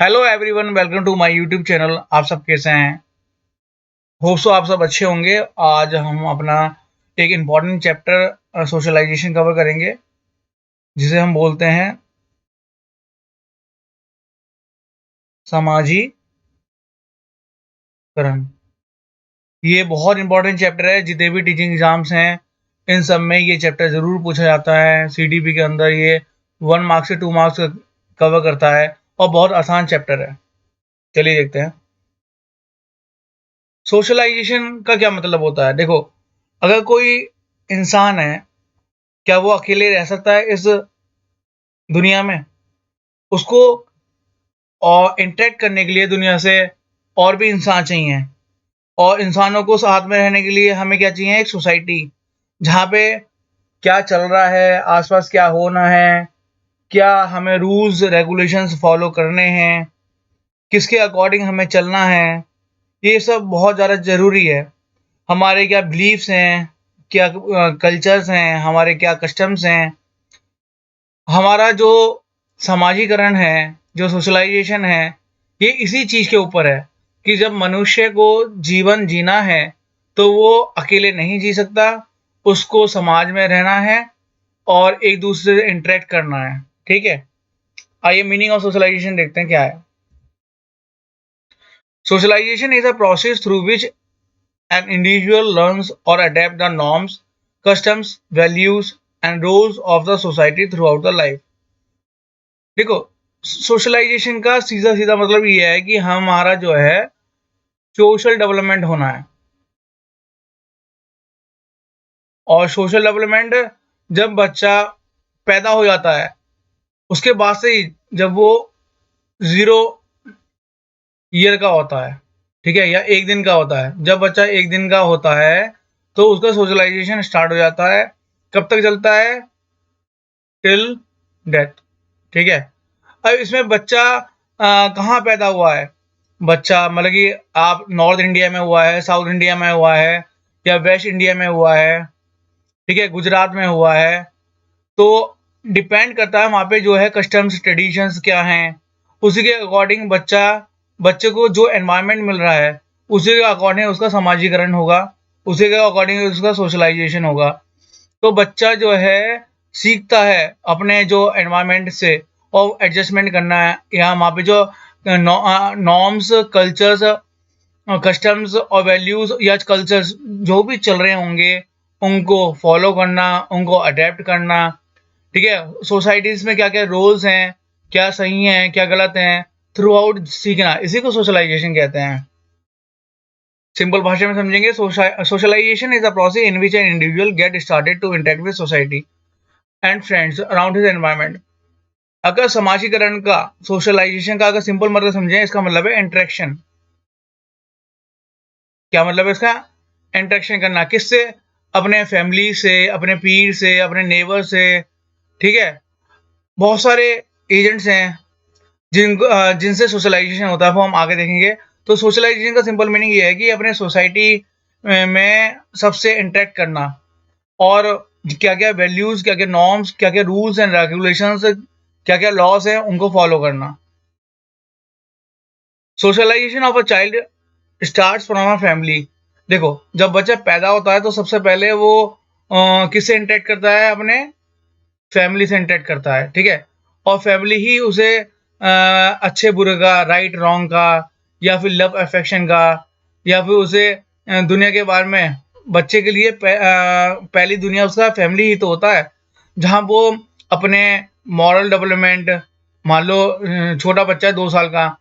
Hello everyone, welcome to my YouTube channel. आप सब कैसे हैं? होप सो आप सब अच्छे होंगे। आज हम अपना एक इम्पॉर्टेंट चैप्टर सोशलाइजेशन कवर करेंगे, जिसे हम बोलते हैं सामाजिकरण। ये बहुत इंपॉर्टेंट चैप्टर है। जितने भी टीचिंग एग्जाम्स हैं, इन सब में ये चैप्टर ज़रूर पूछा जाता है। सीडीपी के अंदर ये 1 मार्क्स से 2 मार्क्स कवर करता है और बहुत आसान चैप्टर है। चलिए देखते हैं सोशलाइजेशन का क्या मतलब होता है। देखो, अगर कोई इंसान है, क्या वो अकेले रह सकता है इस दुनिया में? उसको और इंटरेक्ट करने के लिए दुनिया से और भी इंसान चाहिए। और इंसानों को साथ में रहने के लिए हमें क्या चाहिए? एक सोसाइटी, जहाँ पे क्या चल रहा है, आसपास क्या होना है, क्या हमें रूल्स रेगुलेशंस फॉलो करने हैं, किसके अकॉर्डिंग हमें चलना है, ये सब बहुत ज़्यादा ज़रूरी है। हमारे क्या बिलीफ्स हैं, क्या कल्चर्स हैं, हमारे क्या कस्टम्स हैं। हमारा जो समाजीकरण है, जो सोशलाइजेशन है, ये इसी चीज़ के ऊपर है कि जब मनुष्य को जीवन जीना है, तो वो अकेले नहीं जी सकता, उसको समाज में रहना है और एक दूसरे से इंटरेक्ट करना है। ठीक है? आइए मीनिंग ऑफ सोशलाइजेशन देखते हैं क्या है। Socialization is a process through which an individual learns और adapt the norms, customs, values and roles of the society throughout the life. देखो, सोशलाइजेशन का सीधा सीधा मतलब ये है कि हमारा जो है सोशल डेवलपमेंट होना है। और सोशल डेवलपमेंट जब बच्चा पैदा हो जाता है, उसके बाद से ही, जब वो 0 ईयर का होता है, ठीक है, या 1 दिन का होता है, जब बच्चा 1 दिन का होता है, तो उसका सोशलाइजेशन स्टार्ट हो जाता है। कब तक चलता है? Till death. ठीक है। अब इसमें बच्चा कहाँ पैदा हुआ है? बच्चा मतलब कि आप नॉर्थ इंडिया में हुआ है, साउथ इंडिया में हुआ है, या वेस्ट इंडिया में हुआ है, ठीक है, गुजरात में हुआ है, तो डिपेंड करता है वहाँ पे जो है कस्टम्स ट्रेडिशंस क्या हैं। उसी के अकॉर्डिंग बच्चे को जो एनवायरनमेंट मिल रहा है, उसी के अकॉर्डिंग उसका समाजीकरण होगा, उसी के अकॉर्डिंग उसका सोशलाइजेशन होगा। तो बच्चा जो है सीखता है अपने जो एनवायरनमेंट से और एडजस्टमेंट करना है। यहाँ वहाँ पे जो नॉर्म्स, कल्चर्स, कस्टम्स और वैल्यूज या कल्चर्स जो भी चल रहे होंगे, उनको फॉलो करना, उनको अडेप्ट करना। ठीक है। सोसाइटीज में क्या क्या रोल्स हैं, क्या सही हैं, क्या गलत हैं, थ्रू आउट सीखना, इसी को सोशलाइजेशन कहते हैं। सिंपल भाषा में समझेंगे, socialization is a process in which an individual get started to interact with society and friends around his environment. अगर समाजीकरण का, सोशलाइजेशन का अगर सिंपल मतलब समझें, इसका मतलब है इंटरेक्शन। क्या मतलब है इसका? इंटरेक्शन करना किससे? अपने फैमिली से, अपने पीर से, अपने नेबर से। ठीक है। बहुत सारे एजेंट्स हैं जिनसे सोशलाइजेशन होता है, वो हम आगे देखेंगे। तो सोशलाइजेशन का सिंपल मीनिंग ये है कि अपने सोसाइटी में सबसे इंटरेक्ट करना, और क्या क्या वैल्यूज, क्या क्या नॉर्म्स, क्या क्या रूल्स एंड रेगुलेशंस, क्या क्या लॉज हैं, उनको फॉलो करना। Socialization of a child starts from a family. देखो, जब बच्चा पैदा होता है तो सबसे पहले वो किससे इंटरेक्ट करता है? अपने फैमिली से इंटरेक्ट करता है। ठीक है। और फैमिली ही उसे अच्छे बुरे का, राइट रॉन्ग का, या फिर लव अफेक्शन का, या फिर उसे दुनिया के बारे में, बच्चे के लिए पहली दुनिया उसका फैमिली ही तो होता है, जहाँ वो अपने मॉरल डेवलपमेंट, मान लो छोटा बच्चा है 2 साल का,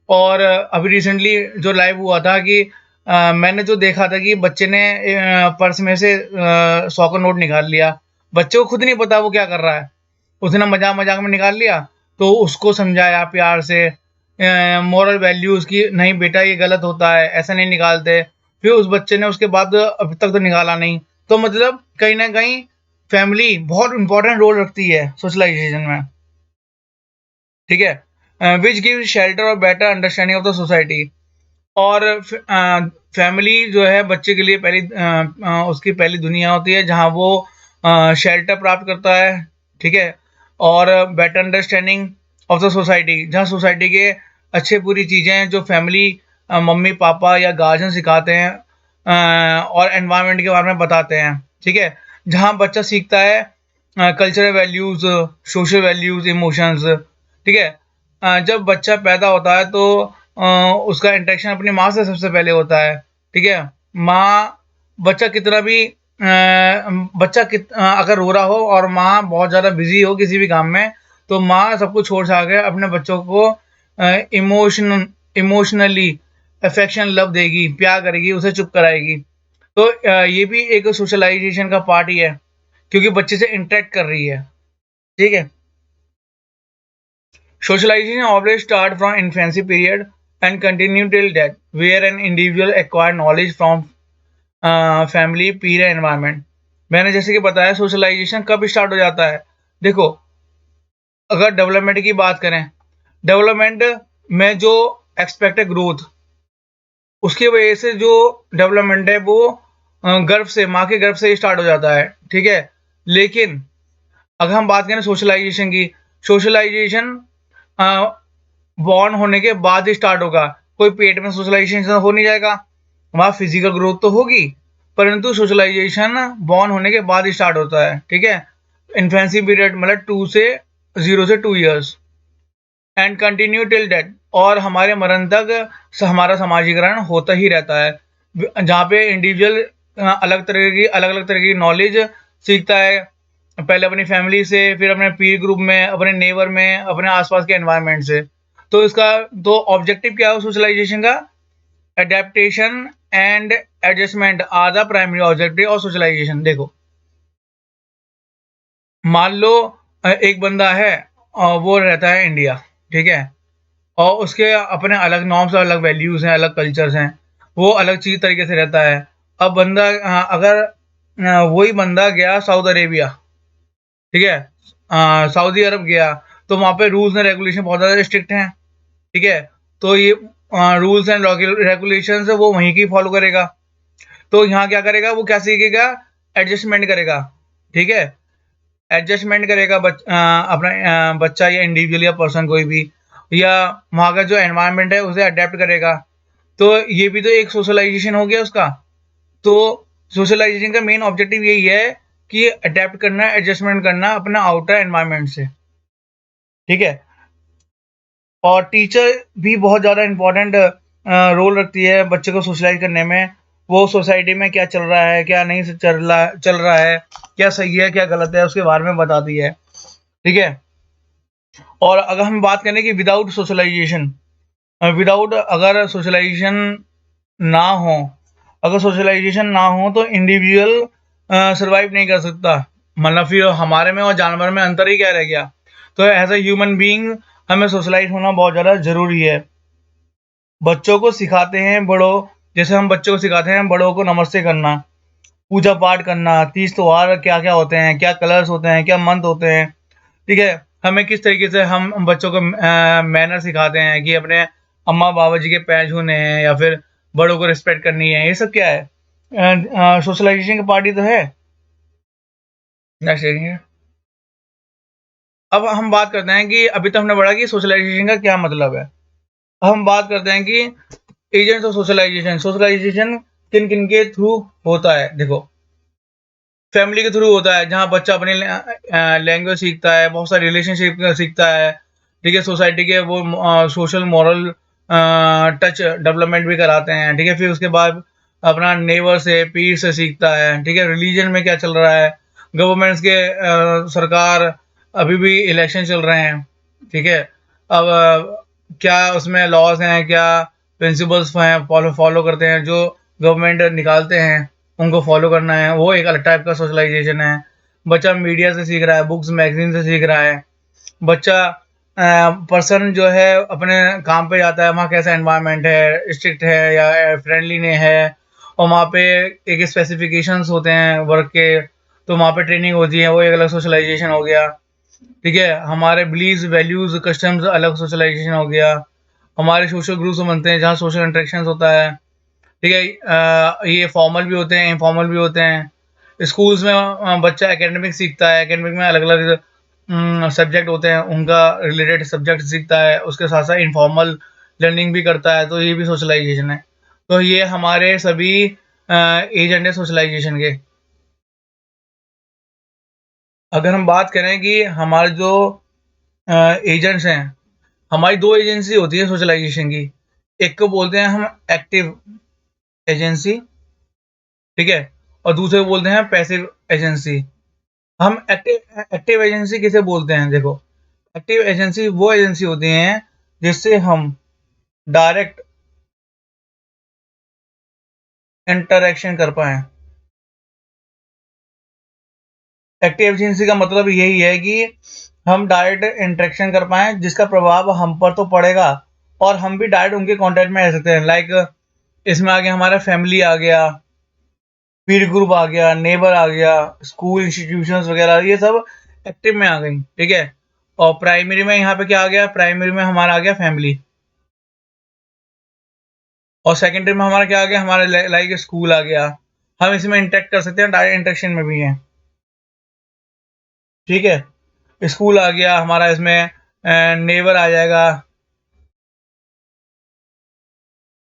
और अभी रिसेंटली जो लाइव हुआ था कि मैंने जो देखा था कि बच्चे ने पर्स में से 100 का नोट निकाल लिया। बच्चे को खुद नहीं पता वो क्या कर रहा है, उसने मजाक मजाक में निकाल लिया। तो उसको समझाया प्यार से, मोरल वैल्यूज की, नहीं बेटा ये गलत होता है, ऐसा नहीं निकालते। फिर उस बच्चे ने उसके बाद अभी तक तो निकाला नहीं। तो मतलब कहीं ना कहीं फैमिली बहुत इंपॉर्टेंट रोल रखती है सोशलाइजेशन में। ठीक है। विच गिव शेल्टर और better understanding of the society. और फैमिली जो है बच्चे के लिए उसकी पहली दुनिया होती है, जहाँ वो शेल्टर प्राप्त करता है। ठीक है। और better understanding of the society, जहाँ सोसाइटी के अच्छी बुरी चीज़ें जो फैमिली मम्मी पापा या गार्जियन सिखाते हैं और एनवायरनमेंट के बारे में बताते हैं, ठीक है? जहाँ बच्चा सीखता है cultural values, social values, emotions, ठीक है? जब बच्चा पैदा होता है तो उसका इंटरेक्शन अपनी माँ से सबसे पहले होता है, ठीक है? माँ बच्चा कितना भी अगर रो रहा हो और माँ बहुत ज़्यादा बिज़ी हो किसी भी काम में, तो माँ सब कुछ छोड़-छाड़ के अपने बच्चों को इमोशनली अफेक्शन लव देगी, प्यार करेगी, उसे चुप कराएगी। तो ये भी एक सोशलाइज़ेशन का पार्ट ही है, क्योंकि बच्चे से इंटरैक्ट कर रही है, ठीक है? Socialization always start from infancy period and continue till death, where an individual acquire knowledge from family, Pir environment. मैंने जैसे कि बताया सोशलाइज़ेशन कब स्टार्ट हो जाता है? देखो, अगर डेवलपमेंट की बात करें, डेवलपमेंट में जो एक्सपेक्टेड ग्रोथ, उसकी वजह से जो डेवलपमेंट है वो गर्भ से, माँ के गर्भ से ही स्टार्ट हो जाता है, ठीक है? लेकिन अगर हम बात करें सोशलाइज़ेशन की, सोशलाइज़ेशन अ, बॉर्न होने के बाद ही स्टार्ट होगा। कोई पेट में सोशलाइज़ेशन हो नहीं जाएगा, वहाँ फिज़िकल ग्रोथ तो होगी, परंतु सोशलाइज़ेशन बॉर्न होने के बाद ही स्टार्ट होता है, ठीक है? इन्फेंसी पीरियड मतलब 2 से 0 से 2 years and continue till death, और हमारे मरण तक हमारा समाजीकरण होता ही रहता है। जहाँ पे इंडिविजुअल अलग-अलग तरह की नॉलेज सीखता है, पहले अपनी फैमिली से, फिर अपने पीर ग्रुप में, अपने नेबर में, अपने आसपास के एनवायरनमेंट से। तो इसका तो ऑब्जेक्टिव क्या है सोशलाइजेशन का? Adaptation and adjustment are the primary objective of socialization. देखो, मान लो एक बंदा है और वो रहता है इंडिया, ठीक है? और उसके अपने अलग नॉर्म्स और अलग वैल्यूज़ हैं, अलग कल्चर्स हैं, वो अलग चीज़ तरीके से रहता है। अब बंदा अगर वही बंदा गया सऊदी अरेबिया, ठीक है? सऊदी अरब गया, तो वहाँ पे रूल्स एंड रेगुलेशन बहुत ज़्यादा स्ट्रिक्ट हैं, ठीक है? तो ये रूल्स एंड रेगुलेशंस वो वहीं की फॉलो करेगा। तो यहाँ क्या करेगा, वो क्या सीखेगा? एडजस्टमेंट करेगा, ठीक है? एडजस्टमेंट करेगा अपना बच्चा या इंडिविजुअल या पर्सन कोई भी, या वहाँ का जो एनवायरनमेंट है उसे अडेप्ट करेगा। तो ये भी तो एक सोशलाइजेशन हो गया उसका। तो सोशलाइजेशन का मेन ऑब्जेक्टिव यही है कि अडेप्ट करना, एडजस्टमेंट करना अपना आउटर एनवायरनमेंट से, ठीक है? और टीचर भी बहुत ज़्यादा इम्पोर्टेंट रोल रखती है बच्चे को सोशलाइज करने में। वो सोसाइटी में क्या चल रहा है, क्या नहीं चल रहा है, क्या सही है, क्या गलत है, उसके बारे में बताती है, ठीक है? और अगर हम बात करें कि विदाउट अगर सोशलाइजेशन ना हो, अगर सोशलाइजेशन ना हो तो इंडिविजुअल सर्वाइव नहीं कर सकता। मतलब फिर हमारे में और जानवर में अंतर ही क्या रह गया? तो एज अ ह्यूमन बीइंग हमें सोशलाइज होना बहुत ज़्यादा ज़रूरी है। बच्चों को सिखाते हैं बड़ों, जैसे हम बच्चों को सिखाते हैं बड़ों को नमस्ते करना, पूजा पाठ करना, तीज त्योहार क्या-क्या होते हैं, क्या कलर्स होते हैं, क्या मंत्र होते हैं, ठीक है? हमें किस तरीके से हम बच्चों को मैनर सिखाते हैं कि अपने अम्मा-बाबा जी के पैर छूने हैं या फिर बड़ों को रिस्पेक्ट करनी है, ये सब क्या है? सोशलाइज़ेशन का पार्ट ही तो है। नेक्स्ट देखिए। अब हम बात करते हैं कि अभी तो हमने पढ़ा कि सोशलाइज़ेशन का क्या मतलब है। अब हम बात करते हैं कि एजेंट्स ऑफ सोशलाइज़ेशन, सोशलाइज़ेशन किन-किन के थ्रू होता है? देखो, फैमिली के थ्रू होता है, जहाँ बच्चा अपनी लैंग्वेज सीखता है, बहुत सारे रिलेशनशिप सीखता है, ठीक है? सोसाइटी के वो सोशल मॉरल टच डेवलपमेंट भी कराते हैं, ठीक है? फिर उसके बाद अपना नेबर से, पीर से सीखता है, ठीक है? रिलीजन में क्या चल रहा है, गवर्नमेंट्स के सरकार, अभी भी इलेक्शन चल रहे हैं, ठीक है? अब क्या उसमें लॉज़ हैं, क्या प्रिंसिपल्स हैं, फॉलो फॉलो करते हैं, जो गवर्नमेंट निकालते हैं, उनको फॉलो करना है, वो एक अलग टाइप का सोशलाइजेशन है। बच्चा मीडिया से सीख रहा है, बुक्स, मैगज़ीन से सीख रहा है। बच्चा पर्सन जो है अपने काम पे जाता है, वहाँ कैसा एनवायरनमेंट है, स्ट्रिक्ट है या फ्रेंडली ने है, और वहाँ पे एक स्पेसिफिकेशंस होते हैं वर्क के, तो वहाँ पे ट्रेनिंग होती है, वो एक अलग सोशलाइजेशन हो गया, ठीक है? हमारे बिलीव्स, वैल्यूज़, कस्टम्स अलग सोशलाइजेशन हो गया। हमारे सोशल ग्रुप्स बनते हैं, जहाँ सोशल इंटरेक्शंस होता है, ठीक है? ये फॉर्मल भी होते हैं, इनफॉर्मल भी होते हैं। स्कूल्स में बच्चा एकेडमिक सीखता है, एकेडमिक में अलग-अलग सब्जेक्ट होते हैं, उनका रिलेटेड सब्जेक्ट सीखता है। उसके साथ-साथ इनफॉर्मल लर्निंग भी करता है, तो ये भी सोशलाइजेशन है। तो ये हमारे सभी एजेंट है सोशलाइजेशन के। अगर हम बात करें कि हमारे जो एजेंट्स हैं, हमारी दो एजेंसी होती है सोशलाइजेशन की। एक को बोलते हैं हम एक्टिव एजेंसी, ठीक है, और दूसरे को बोलते हैं पैसिव एजेंसी। हम एक्टिव एक्टिव एजेंसी किसे बोलते हैं? देखो, एक्टिव एजेंसी वो एजेंसी होती हैं जिससे हम डायरेक्ट इंटरेक्शन कर पाए। एक्टिव एजेंसी का मतलब यही है कि हम डायरेक्ट इंटरेक्शन कर पाए, जिसका प्रभाव हम पर तो पड़ेगा और हम भी डायरेक्ट उनके कांटेक्ट में रह सकते हैं। लाइक इसमें आ गया हमारा फैमिली आ गया, पीर ग्रुप आ गया, नेबर आ गया, स्कूल इंस्टीट्यूशंस वगैरह, ये सब एक्टिव में आ गई, ठीक है। और प्राइमरी में यहाँ पे क्या आ गया? प्राइमरी में हमारा आ गया फैमिली। और सेकेंडरी में हमारा क्या आ गया? हमारा लाइक स्कूल आ गया। हम इसमें इंटरेक्ट कर सकते हैं, डायरेक्ट इंटरेक्शन में भी है, ठीक है। स्कूल आ गया हमारा, इसमें नेबर आ जाएगा,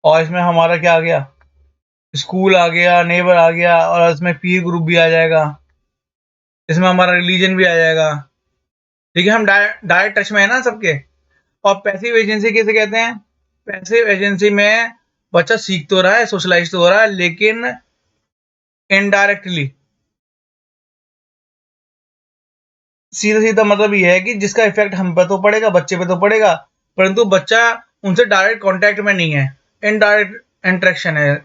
और इसमें हमारा क्या आ गया? स्कूल आ गया, नेबर आ गया, और इसमें पीर ग्रुप भी आ जाएगा। इसमें हमारा रिलीजन भी आ जाएगा, ठीक है। हम डायरेक्ट टच में है ना सबके। और पैसिव एजेंसी किसे कहते हैं? पैसिव एजेंसी में बच्चा सीख तो रहा है, सोशलाइज तो हो रहा है, लेकिन इनडायरेक्टली। सीधा सीधा मतलब ये है कि जिसका इफेक्ट हम पे तो पड़ेगा, बच्चे पे तो पड़ेगा, परंतु बच्चा उनसे डायरेक्ट कांटेक्ट में नहीं है, इनडायरेक्ट इंटरेक्शन है,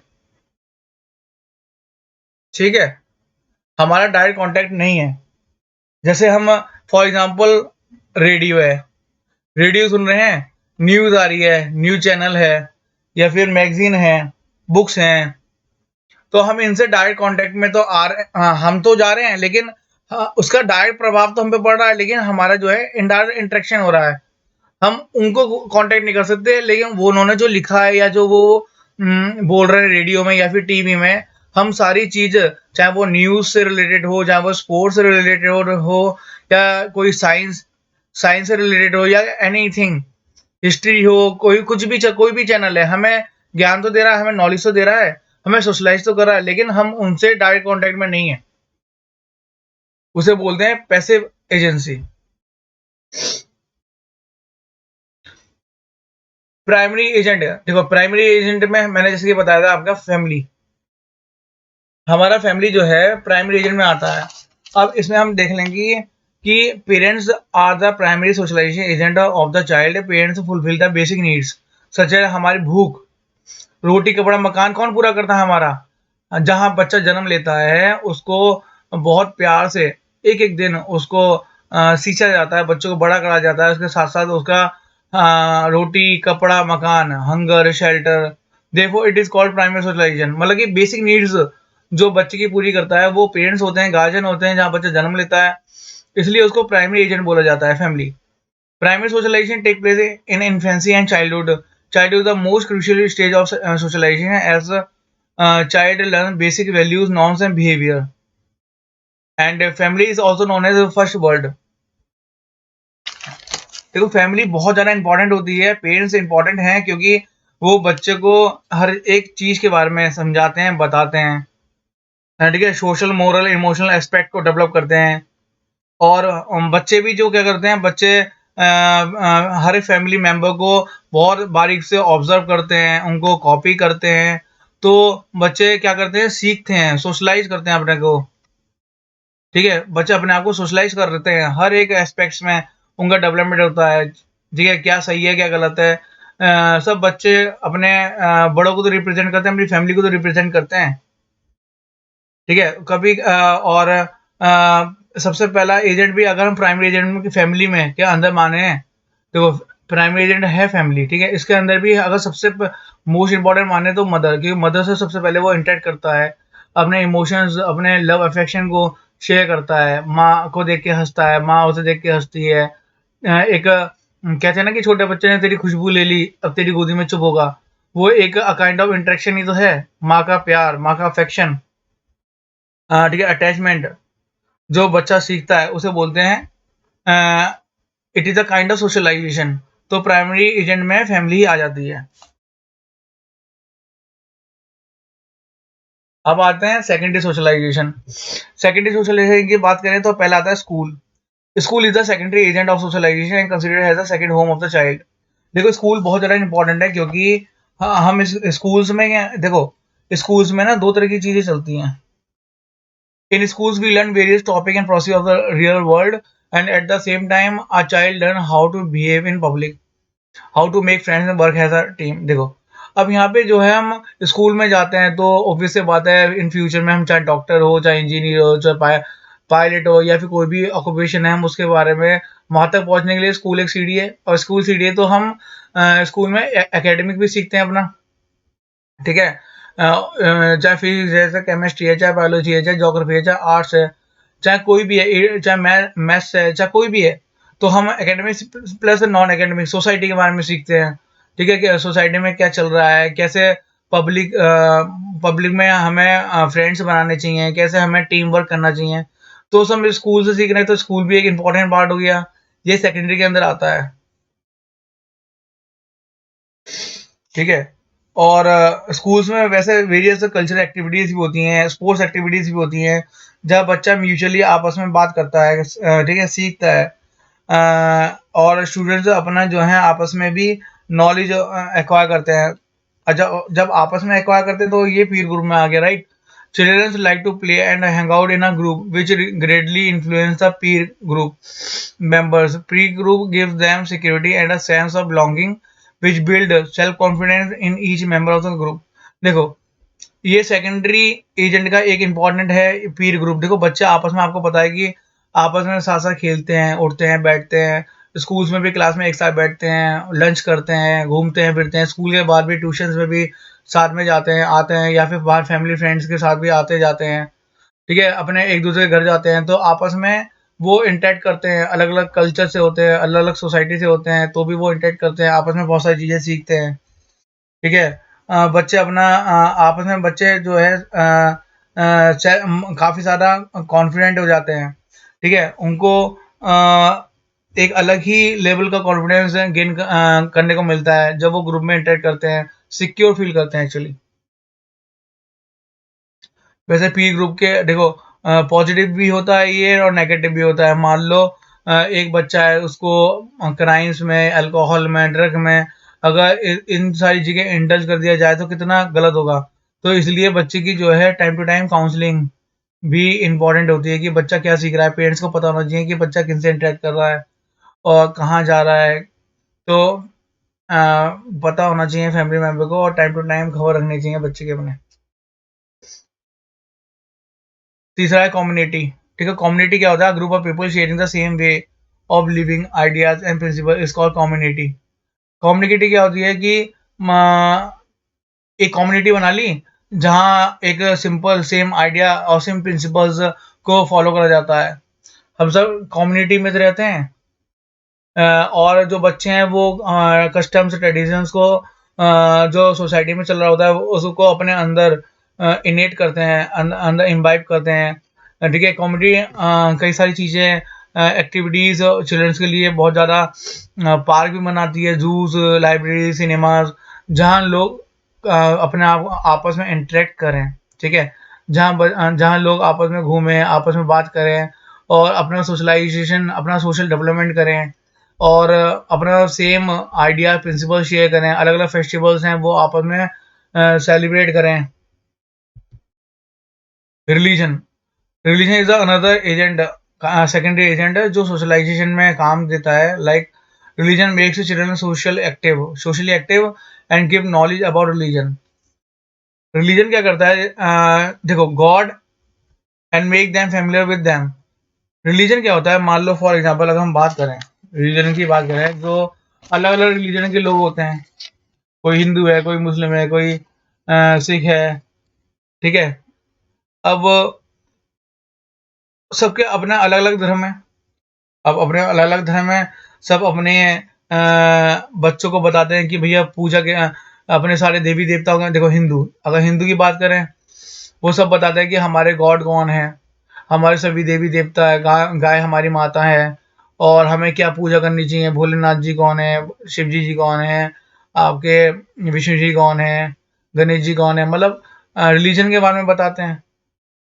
ठीक है। हमारा डायरेक्ट कांटेक्ट नहीं है। जैसे हम फॉर एग्जांपल रेडियो है, रेडियो सुन रहे हैं, न्यूज़ आ रही है, न्यूज़ चैनल है, या फिर मैगज़ीन है, बुक्स हैं, तो हम इनसे डायरेक्ट कांटेक्ट में तो आ रहे, हाँ, हम तो जा रहे हैं, लेकिन हाँ, उसका डायरेक्ट प्रभाव तो हम पे पड़ रहा है, लेकिन हमारा जो है इनडायरेक्ट इंटरेक्शन हो रहा है। हम उनको कांटेक्ट नहीं कर सकते, लेकिन वो उन्होंने जो लिखा है या जो वो बोल रहे हैं रेडियो में या फिर टीवी में, हम सारी चीज़, चाहे वो न्यूज़ से रिलेटेड हो, चाहे वो स्पोर्ट्स से रिलेटेड हो, या कोई साइंस साइंस से रिलेटेड हो, या एनीथिंग, हिस्ट्री हो, कोई भी चैनल है, हमें ज्ञान तो दे रहा है, हमें नॉलेज तो दे रहा है, हमें सोशलाइज तो कर रहा है, लेकिन हम उनसे डायरेक्ट कांटेक्ट में नहीं है। उसे बोलते हैं पैसिव एजेंसी। प्राइमरी एजेंट, देखो प्राइमरी एजेंट में मैंने जैसे कि बताया था आपका फैमिली, हमारा फैमिली जो है प्राइमरी एजेंट में आता है। अब इसमें हम देख लेंगे कि parents are the primary socialization agent of the child. Parents fulfil the basic needs such है हमारी भूख, रोटी कपड़ा मकान कौन पूरा करता है? हमारा। जहाँ बच्चा जन्म लेता है उसको बहुत प्यार से एक एक दिन उसको सींचा जाता है, बच्चों को बड़ा करा जाता है, उसके साथ साथ उसका रोटी कपड़ा मकान, हंगर शेल्टर, देखो it is called primary socialization. मतलब कि बेसिक नीड्स जो बच्चे की पूरी करता है वो पेरेंट्स होते हैं, गार्जियन होते हैं, जहाँ बच्चा जन्म लेता है, इसलिए उसको प्राइमरी एजेंट बोला जाता है, family. Primary socialization take place in infancy and childhood. Childhood is the most crucial stage of socialization as a child learns basic values, norms, and behavior. And family is also known as the first world. देखो family बहुत ज़्यादा important होती है, parents important हैं क्योंकि वो बच्चे को हर एक चीज़ के बारे में समझाते हैं, बताते हैं, ठीक है, सोशल मोरल इमोशनल एस्पेक्ट को डेवलप करते हैं। और बच्चे भी जो क्या करते हैं, बच्चे हर एक फैमिली मेंबर को बहुत बारीक से ऑब्जर्व करते हैं, उनको कॉपी करते हैं, तो बच्चे क्या करते हैं, सीखते हैं, सोशलाइज करते हैं अपने को, ठीक है। बच्चे अपने आप को सोशलाइज कर देते हैं, हर एक एस्पेक्ट्स में उनका डेवलपमेंट होता है, ठीक है, क्या सही है क्या गलत है। सब बच्चे अपने बड़ों को तो रिप्रेजेंट करते हैं, अपनी फैमिली को तो रिप्रेजेंट करते हैं, ठीक है। कभी सबसे पहला एजेंट भी अगर हम प्राइमरी एजेंट की फैमिली में क्या अंदर माने हैं, तो प्राइमरी एजेंट है फैमिली, ठीक है। इसके अंदर भी अगर सबसे मोस्ट इंपॉर्टेंट माने तो मदर, क्योंकि मदर से सबसे पहले वो इंटरेक्ट करता है, अपने इमोशंस अपने लव अफेक्शन को शेयर करता है, माँ को देख के हंसता है, माँ उसे देख के हंसती है। एक कहते हैं ना कि छोटे बच्चे ने तेरी खुशबू ले ली अब तेरी गोदी में चुप होगा, वो एक काइंड ऑफ इंटरेक्शन ही तो है, माँ का प्यार, माँ का अफेक्शन, ठीक है, अटैचमेंट जो बच्चा सीखता है उसे बोलते हैं it is a kind of socialization. तो प्राइमरी एजेंट में फैमिली ही आ जाती है। अब आते हैं सेकेंडरी सोशलाइजेशन। सेकेंडरी सोशलाइजेशन की बात करें तो पहला आता है school. School is the secondary agent of socialization and considered as the second home of the child. देखो स्कूल बहुत ज़्यादा इंपॉर्टेंट है, क्योंकि हम इस स्कूल्स में देखो स्कूल्स में ना दो तरह की चीज़ें चलती हैं। इन schools we learn various topic and process of the real world, and at the same time a child learn how to behave in public, how to make friends and work as a team। देखो अब यहाँ पे जो है हम school में जाते हैं तो ऑब्वियस सी बात है इन फ्यूचर में हम चाहे डॉक्टर हो, चाहे इंजीनियर हो, चाहे पायलट हो, या फिर कोई भी ऑक्यूपेशन है हम उसके बारे में वहाँ तक पहुँचने के लिए स्कूल एक सीढ़ी है। और स्कूल सीढ़ी है तो हम स्कूल में एकेडमिक भी सीखते हैं अपना, ठीक है। चाहे फिजिक्स है, चाहे केमिस्ट्री है, चाहे बायोलॉजी है, चाहे ज्योग्राफी है, चाहे आर्ट्स है, चाहे कोई भी है, चाहे मैथ्स है, चाहे कोई भी है, तो हम academic plus non academic society के बारे में सीखते हैं। ठीक है कि सोसाइटी में क्या चल रहा है, कैसे पब्लिक पब्लिक में हमें फ्रेंड्स बनाने चाहिए, कैसे हमें टीम वर्क करना चाहिए, तो सब स्कूल से सीख रहे हैं। तो स्कूल भी एक इम्पोर्टेंट पार्ट हो गया, ये सेकेंडरी के अंदर आता है, ठीक है। और स्कूल्स में वैसे वेरियस कल्चरल एक्टिविटीज़ भी होती हैं, स्पोर्ट्स एक्टिविटीज़ भी होती हैं, जहाँ बच्चा म्यूचुअली आपस में बात करता है, ठीक है, सीखता है। और स्टूडेंट्स अपना जो है आपस में भी नॉलेज एक्वायर करते हैं। जब जब आपस में एक्वायर करते हैं तो ये पीर ग्रुप में आ गया, right. Childrens like to play and hang out in a group which greatly influence the peer group members. Pre-group gives them security and a sense of belonging, which build self-confidence in each member of the group। देखो ये secondary agent का एक important है पीर group. देखो बच्चे आपस में, आपको पता है कि आपस में साथ साथ खेलते हैं, उठते हैं, बैठते हैं, स्कूल्स में भी क्लास में एक साथ बैठते हैं, लंच करते हैं, घूमते हैं फिरते हैं, स्कूल के बाद भी ट्यूशंस में भी साथ में जाते हैं आते हैं, या फिर बाहर फैमिली फ्रेंड्स के साथ भी आते जाते हैं, ठीक है, अपने एक दूसरे के घर जाते हैं, तो आपस में वो इंटरेक्ट करते हैं, अलग अलग कल्चर से होते हैं, अलग अलग सोसाइटी से होते हैं, तो भी वो इंटरेक्ट करते हैं, आपस में बहुत सारी चीज़ें सीखते हैं, ठीक है। बच्चे अपना आपस में बच्चे जो है काफ़ी ज़्यादा कॉन्फिडेंट हो जाते हैं, ठीक है। उनको एक अलग ही लेवल का कॉन्फिडेंस गेन करने को मिलता है जब वो ग्रुप में इंटरेक्ट करते हैं, सिक्योर फील करते हैं एक्चुअली। वैसे पी ग्रुप के देखो पॉजिटिव भी होता है ये और नेगेटिव भी होता है। मान लो एक बच्चा है, उसको क्राइम्स में, अल्कोहल में, ड्रग में अगर इन सारी चीज़ें इंडल्ज कर दिया जाए तो कितना गलत होगा। तो इसलिए बच्चे की जो है टाइम टू टाइम काउंसलिंग भी इम्पोर्टेंट होती है कि बच्चा क्या सीख रहा है। पेरेंट्स को पता होना चाहिए कि बच्चा किनसे इंटरेक्ट कर रहा है और कहाँ जा रहा है। तो पता होना चाहिए फैमिली मेम्बर को, और टाइम टू टाइम खबर रखनी चाहिए बच्चे के अपने। तीसरा है कम्युनिटी, ठीक है। कम्युनिटी क्या होता है? Group of people sharing the same way of living ideas and principle is called community. Community क्या होती है कि एक कम्युनिटी बना ली जहाँ एक सिंपल सेम आइडिया और सेम प्रिंसिपल्स को फॉलो करा जाता है। हम सब कम्युनिटी में तो रहते हैं, और जो बच्चे हैं वो कस्टम्स ट्रेडिशंस को जो सोसाइटी में चल रहा होता है उसको अपने अंदर इनेट करते हैं, अंदर इम्बाइब करते हैं, ठीक है। कॉमेडी कई सारी चीज़ें एक्टिविटीज़ चिल्ड्रंस के लिए बहुत ज़्यादा पार्क भी बनाती है, जूस, लाइब्रेरी, सिनेमाज, जहाँ लोग अपने आप आपस में इंटरेक्ट करें, ठीक है। जहाँ लोग आपस में घूमें, आपस में बात करें और अपना सोशलाइजेशन, अपना सोशल डेवलपमेंट करें, और अपना सेम आइडिया प्रिंसिपल शेयर करें, अलग अलग फेस्टिवल्स हैं वो आपस में सेलिब्रेट करें। Religion, religion is another agent, secondary agent है जो सोशलाइजेशन में काम देता है। Like religion makes children socially active and give knowledge about religion. Religion क्या करता है? देखो God and make them familiar with them. Religion क्या होता है? मान लो फॉर एग्जांपल अगर हम बात करें, रिलीजन की बात करें, जो अलग अलग रिलीजन के लोग होते हैं, कोई हिंदू है, कोई मुस्लिम है, कोई सिख है, ठीक है। अब सबके अपना अलग अलग धर्म है। अब अपने अलग अलग धर्म है, सब अपने बच्चों को बताते हैं कि भैया पूजा के अपने सारे देवी देवताओं का। देखो हिंदू, अगर हिंदू की बात करें, वो सब बताते हैं कि हमारे गॉड कौन है, हमारे सभी देवी देवता है, गाय गाय हमारी माता है, और हमें क्या पूजा करनी चाहिए, भोलेनाथ जी कौन है, शिव जी कौन है, आपके विष्णु जी कौन है, गणेश जी कौन है, मतलब रिलीजन के बारे में बताते हैं।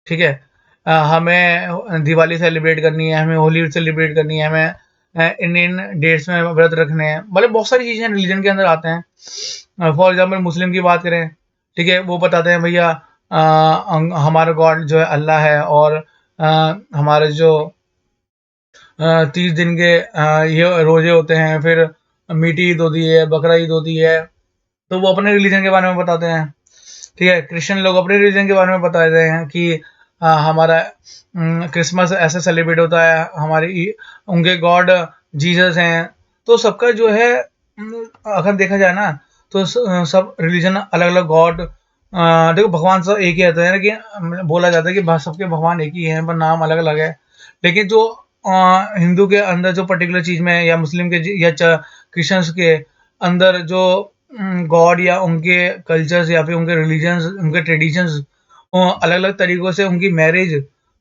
ठीक है। हमें दिवाली सेलिब्रेट करनी है, हमें होली सेलिब्रेट करनी है, हमें इन डेट्स में व्रत रखने हैं, मतलब बहुत सारी चीज़ें रिलीजन के अंदर आते हैं। फॉर एग्जांपल मुस्लिम की बात करें, ठीक है, वो बताते हैं भैया हमारा गॉड जो है अल्लाह है, और हमारे जो 30 दिन के ये रोजे होते हैं, फिर मीठी ईद होती है, बकरा ईद होती है, तो वो अपने रिलीजन के बारे में बताते हैं। ठीक है, क्रिश्चियन लोग अपने रिलीजन के बारे में बताते हैं कि हमारा क्रिसमस ऐसे सेलिब्रेट होता है, उनके गॉड जीसस हैं। तो सबका जो है अगर देखा जाए ना, तो सब रिलीजन अलग अलग गॉड, देखो भगवान सब एक ही रहते हैं, लेकिन बोला जाता है कि सबके भगवान एक ही हैं पर नाम अलग अलग है। लेकिन जो हिंदू के अंदर जो पर्टिकुलर चीज़ में, या मुस्लिम के या क्रिश्चियंस के अंदर जो गॉड या उनके कल्चर्स या फिर उनके रिलीजन्स, उनके ट्रेडिशंस अलग अलग तरीक़ों से उनकी मैरिज,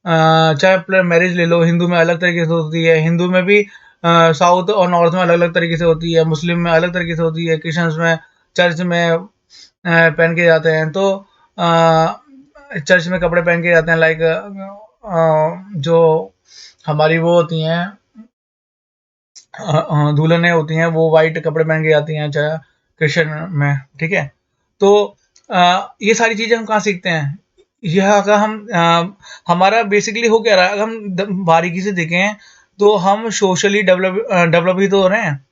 चाहे मैरिज ले लो, हिंदू में अलग तरीके से होती है, हिंदू में भी साउथ और नॉर्थ में अलग अलग तरीके से होती है, मुस्लिम में अलग तरीके से होती है, क्रिश्चियंस में चर्च में पहन के जाते हैं, तो चर्च में कपड़े पहन के जाते हैं, लाइक जो हमारी वो होती हैं दुल्हनें होती हैं, वो वाइट कपड़े पहन के जाती हैं चाहे क्रिश्चियन में। ठीक है, तो ये सारी चीज़ें हम कहाँ सीखते हैं, यह अगर हम हमारा बेसिकली हो क्या रहा है, अगर हम बारीकी से देखें तो हम सोशली डेवलप ही तो हो रहे हैं,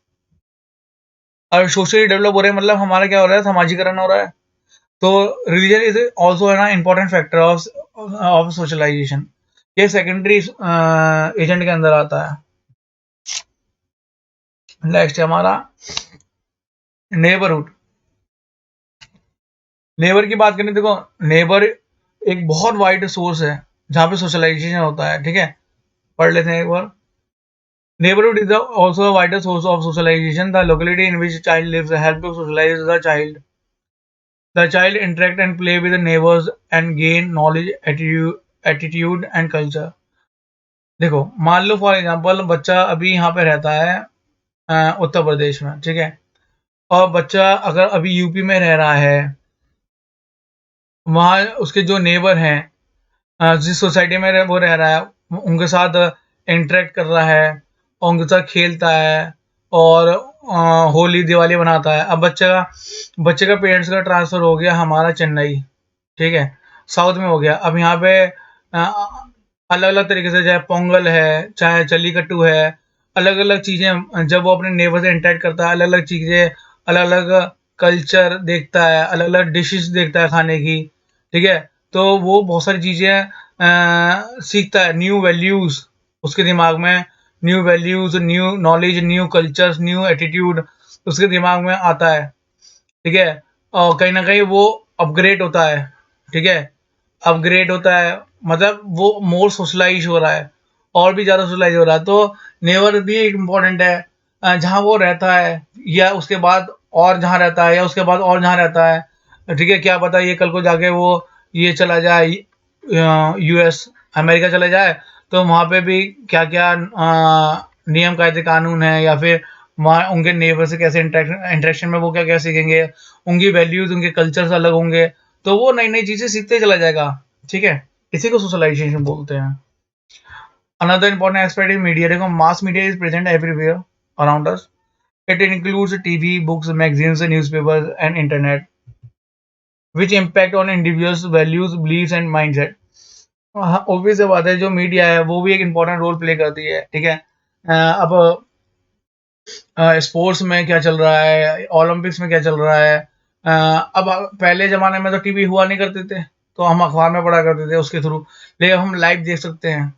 और सोशली डेवलप हो रहे हैं मतलब हमारा क्या हो रहा है, समाजीकरण हो रहा है। तो रिलीजन इज ऑल्सो है ना इम्पोर्टेंट फैक्टर ऑफ सोशलाइजेशन, ये सेकेंडरी एजेंट के अंदर आता है। नेक्स्ट है हमारा नेबरहुड। नेबर की बात करें, देखो नेबर एक बहुत वाइड सोर्स है जहाँ पे सोशलाइजेशन होता है। ठीक है, पढ़ लेते हैं एक बार। Neighborhood is also a vital source of socialization. The locality in which a child lives helps to socialize the child. The child interact and play with the neighbors and gain knowledge, attitude and culture. देखो मान लो for example बच्चा अभी यहाँ पे रहता है उत्तर प्रदेश में, ठीक है, और बच्चा अगर अभी यूपी में रह रहा है, वहाँ उसके जो नेबर हैं, जिस सोसाइटी में वो रह रहा है, उनके साथ इंटरेक्ट कर रहा है और उनके साथ खेलता है, और होली दिवाली मनाता है। अब बच्चे का पेरेंट्स का ट्रांसफ़र हो गया हमारा चेन्नई, ठीक है, साउथ में हो गया। अब यहाँ पे अलग अलग तरीके से, चाहे पोंगल है, चाहे जल्लीकट्टू है, अलग अलग चीज़ें जब वो अपने नेबर से इंटरेक्ट करता है, अलग अलग चीज़ें, अलग अलग कल्चर देखता है, अलग अलग डिशेस देखता है खाने की। ठीक है, तो वो बहुत सारी चीज़ें सीखता है, न्यू वैल्यूज़ उसके दिमाग में, new values, new knowledge, new cultures, new attitude उसके दिमाग में आता है। ठीक है, और कहीं न कहीं वो अपग्रेड होता है। ठीक है, अपग्रेड होता है मतलब वो मोर सोशलाइज़ हो रहा है, और भी ज़्यादा सोशलाइज़ हो रहा है। तो नेबर भी एक इम्पोर्टेंट है, जहाँ वो रहता है, या उसके बाद और जहाँ रहता है, या उसके बाद और जहाँ रहता है। ठीक है, क्या पता ये कल को जाके वो ये चला जाए, यूएस, अमेरिका चले जाए, तो वहाँ पे भी क्या-क्या नियम कायदे कानून हैं, या फिर वहाँ उनके नेबर से कैसे इंटरेक्शन में वो क्या-क्या सीखेंगे, उनकी वैल्यूज़, उनके कल्चर्स अलग होंगे, तो वो नई-नई चीज़ें सीखते चला जाएगा। ठीक है, इसी को सोशलाइजेशन बोलते हैं। Another important aspect is media. देखो mass media is present everywhere around us. It includes TV, books, magazines, newspapers, and internet, which impact on individuals' values, beliefs, and mindset. हाँ, ऑब्वियस सी बात है, जो मीडिया है वो भी एक इम्पोर्टेंट रोल प्ले करती है। ठीक है, अब स्पोर्ट्स में क्या चल रहा है, ओलंपिक्स में क्या चल रहा है, अब पहले ज़माने में तो टीवी हुआ नहीं करते थे, तो हम अखबार में पढ़ा करते थे उसके थ्रू, लेकिन हम लाइव देख सकते हैं,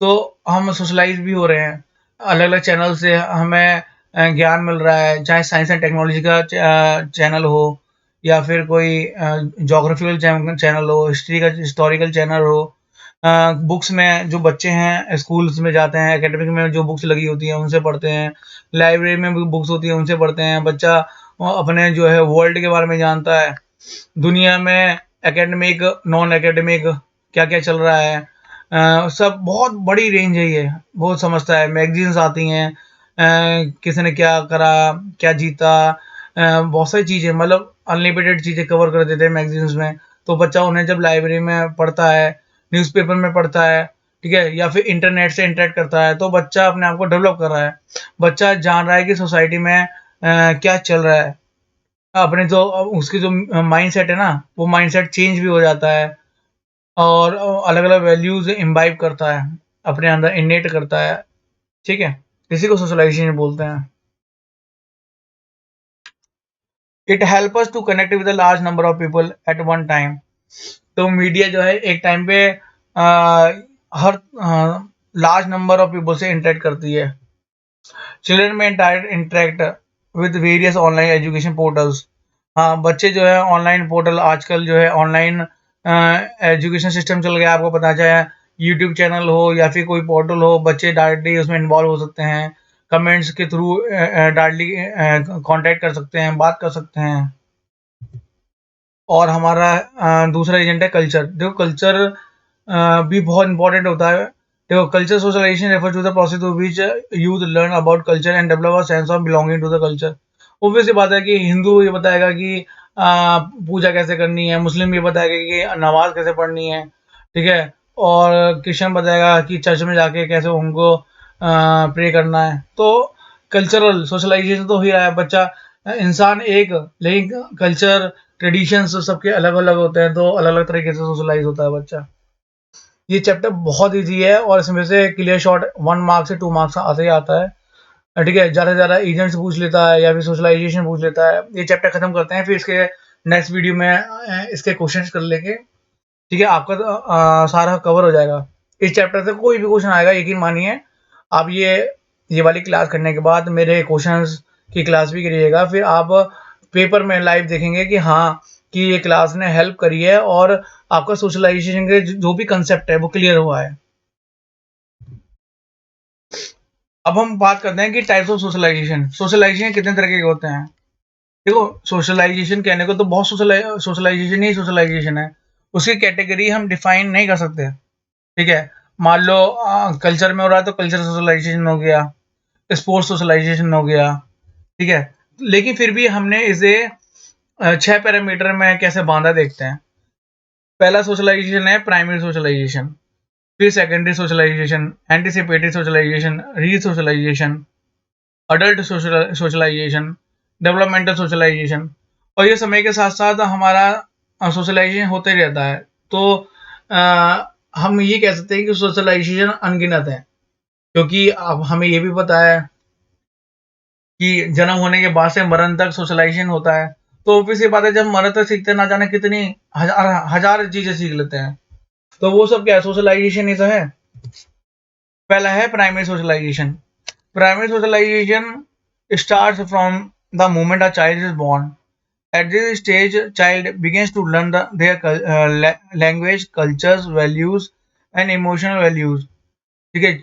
तो हम सोशलाइज भी हो रहे हैं। अलग अलग चैनल से हमें ज्ञान मिल रहा है, चाहे साइंस एंड टेक्नोलॉजी का चैनल हो, या फिर कोई जोग्राफिकल चैनल हो, हिस्ट्री का हिस्टोरिकल चैनल हो। बुक्स में जो बच्चे हैं स्कूल्स में जाते हैं, एकेडमिक में जो बुक्स लगी होती हैं उनसे पढ़ते हैं, लाइब्रेरी में भी बुक्स होती हैं उनसे पढ़ते हैं। बच्चा अपने जो है वर्ल्ड के बारे में जानता है, दुनिया में एकेडमिक, नॉन एकेडमिक क्या क्या चल रहा है, सब बहुत बड़ी रेंज है ये, बहुत समझता है। मैगज़ीन्स आती हैं, किसी ने क्या करा, क्या जीता, बहुत सारी चीज़ें, मतलब अनलिमिटेड चीज़ें कवर कर देते हैं मैगज़ीन्स में। तो बच्चा उन्हें जब लाइब्रेरी में पढ़ता है, न्यूज़पेपर में पढ़ता है, ठीक है? या फिर इंटरनेट से इंटरैक्ट करता है, तो बच्चा अपने आप को डेवलप कर रहा है। बच्चा जान रहा है कि सोसाइटी में क्या चल रहा है। अपने जो उसकी जो माइंडसेट है ना, वो माइंडसेट चेंज भी हो जाता है और अलग-अलग वैल्यूज़ इम्बाइब करता है, अपने अंदर इनेट करता है, ठीक है? इसी को सोशलाइज़ेशन बोलते हैं। It help us to connect with a large number of people at one time. तो मीडिया जो है एक टाइम पे हर लार्ज नंबर ऑफ पीपल से इंटरेक्ट करती है। चिल्ड्रन में interact with various online education portals. हाँ, बच्चे जो है ऑनलाइन पोर्टल, आजकल जो है ऑनलाइन एजुकेशन सिस्टम चल गया, आपको पता है, चाहे यूट्यूब चैनल हो या फिर कोई पोर्टल हो, बच्चे डायरेक्टली उसमें इन्वॉल्व हो सकते हैं, कमेंट्स के थ्रू डायरेक्टली कांटेक्ट कर सकते हैं, बात कर सकते हैं। और हमारा दूसरा एजेंडा है कल्चर। देखो कल्चर भी बहुत इंपॉर्टेंट होता है। देखो culture socialization refer to the process through which youth learn about culture and develop a sense of belonging to the culture. Obvious सी बात है कि हिंदू ये बताएगा कि पूजा कैसे करनी है, मुस्लिम ये बताएगा कि नमाज कैसे पढ़नी है, ठीक है? और क्रिश्चियन बताएगा कि चर्च में जाके कैसे उनको प्रे करना है। तो कल्चरल सोशलाइजेशन तो हो ही रहा है। बच्चा इंसान एक, लेकिन कल्चर ट्रेडिशंस सबके अलग-अलग होते हैं, तो अलग-अलग तरीके से सोशलाइज़ होता है बच्चा। ये चैप्टर बहुत ईज़ी है और इसमें से क्लियर शॉट 1 मार्क्स से 2 मार्क्स आते ही आता है। ठीक है? ज़्यादा से ज़्यादा एजेंट्स पूछ लेता है या फिर सोशलाइज़ेशन पूछ लेता है। ये चैप्टर खत्म करते हैं, फिर इसके नेक्स्ट वीडियो में इसके क्वेश्चंस कर लेंगे। ठीक है? आपका तो सारा कवर हो जाएगा। इस चैप्टर से कोई भी क्वेश्चन आएगा, यकीन मानिए। आप ये वाली क्लास करने के बाद मेरे क्वेश्चंस की क्लास भी करिएगा, फिर आप पेपर में लाइव देखेंगे कि हाँ, कि ये क्लास ने हेल्प करी है और आपका सोशलाइज़ेशन के जो भी कांसेप्ट है वो क्लियर हुआ है। अब हम बात करते हैं कि टाइप्स ऑफ सोशलाइज़ेशन। सोशलाइज़ेशन कितने तरीके के होते हैं? देखो, सोशलाइज़ेशन कहने को तो बहुत सोशलाइज़ेशन ही सोशलाइज़ेशन है। उसकी कैटेगरी हम डिफाइन नहीं कर सकते। ठीक है? मान लो कल्चर में हो रहा है तो कल्चरल सोशलाइज़ेशन हो गया, स्पोर्ट्स सोशलाइज़ेशन हो गया, ठीक है? लेकिन फिर भी हमने इसे 6 पैरामीटर में कैसे बाँधा देखते हैं। पहला सोशलाइज़ेशन है प्राइमरी सोशलाइज़ेशन, फिर सेकेंडरी सोशलाइज़ेशन, एंटीसिपेटरी सोशलाइज़ेशन, री-सोशलाइज़ेशन, अडल्ट सोशलाइज़ेशन, डेवलपमेंटल सोशलाइज़ेशन। और ये समय के साथ-साथ हमारा सोशलाइज़ेशन होते ही रहता है। तो अ, हम ये कह सकते हैं कि सोशलाइज़ेशन अनगिनत है, क्योंकि अब हमें ये भी पता है कि जन्म होने के बाद से मरण तक सोशलाइज़ेशन होता है। तो ऑब्वियस सी बात है, जब मरण तक सीखते हैं, ना जाने कितनी हज़ार हज़ार चीज़ें सीख लेते हैं। तो वो सब क्या है? सोशलाइज़ेशन ही तो है। पहला है primary socialization. Primary socialization starts from the moment a child is born. At this stage, child begins to learn language, cultures, values, and emotional values. ठीक है?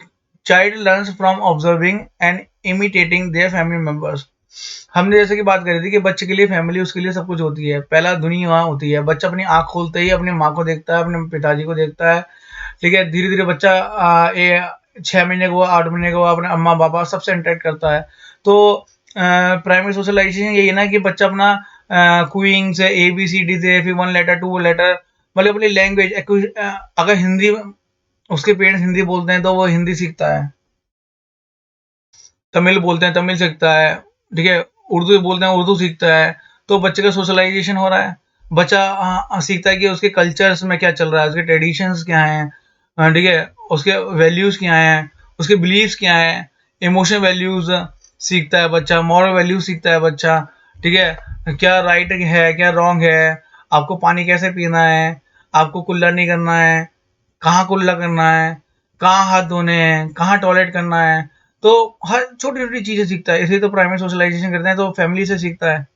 Child learns from observing and imitating their family members. हमने जैसे कि बात करी थी कि बच्चे के लिए फैमिली उसके लिए सब कुछ होती है। पहला दुनिया वहाँ होती है। बच्चा अपनी आँख खोलते ही अपनी माँ को देखता है, अपने पिताजी को देखता है। ठीक है? धीरे-धीरे बच्चा 6 महीने का हुआ, 8 महीने का हुआ, अपने अम्मा-पापा सबसे इंटरेक्ट करता है। तो प्राइमरी सोशलाइज़ेशन यही है ना कि बच्चा अपना कूइंग से, ए-बी-सी-डी से, फिर 1 लेटर, 2 लेटर, मतलब अपनी लैंग्वेज अगर हिंदी उसके पेरेंट्स हिंदी बोलते हैं तो वो हिंदी सीखता है। तमिल बोलते हैं, तमिल सीखता है, ठीक है? उर्दू बोलते हैं, उर्दू सीखता है। तो बच्चे का सोशलाइज़ेशन हो रहा है। बच्चा सीखता है कि उसके कल्चर्स में क्या चल रहा है, उसके ट्रेडिशंस क्या हैं, ठीक है? उसके वैल्यूज़ क्या हैं, उसके बिलीफ्स क्या हैं, इमोशनल वैल्यूज़ सीखता है बच्चा, मॉरल वैल्यूज़ सीखता है बच्चा, ठीक है? क्या राइट है, क्या रॉन्ग है, आपको पानी कैसे पीना है, आपको कुल्ला नहीं करना है, कहाँ कुल्ला करना है, कहाँ हाथ धोने हैं, कहाँ टॉयलेट करना है। तो हर छोटी-छोटी चीज़ें सीखता है, इसलिए तो प्राइमरी सोशलाइज़ेशन करते हैं, तो फैमिली से सीखता है।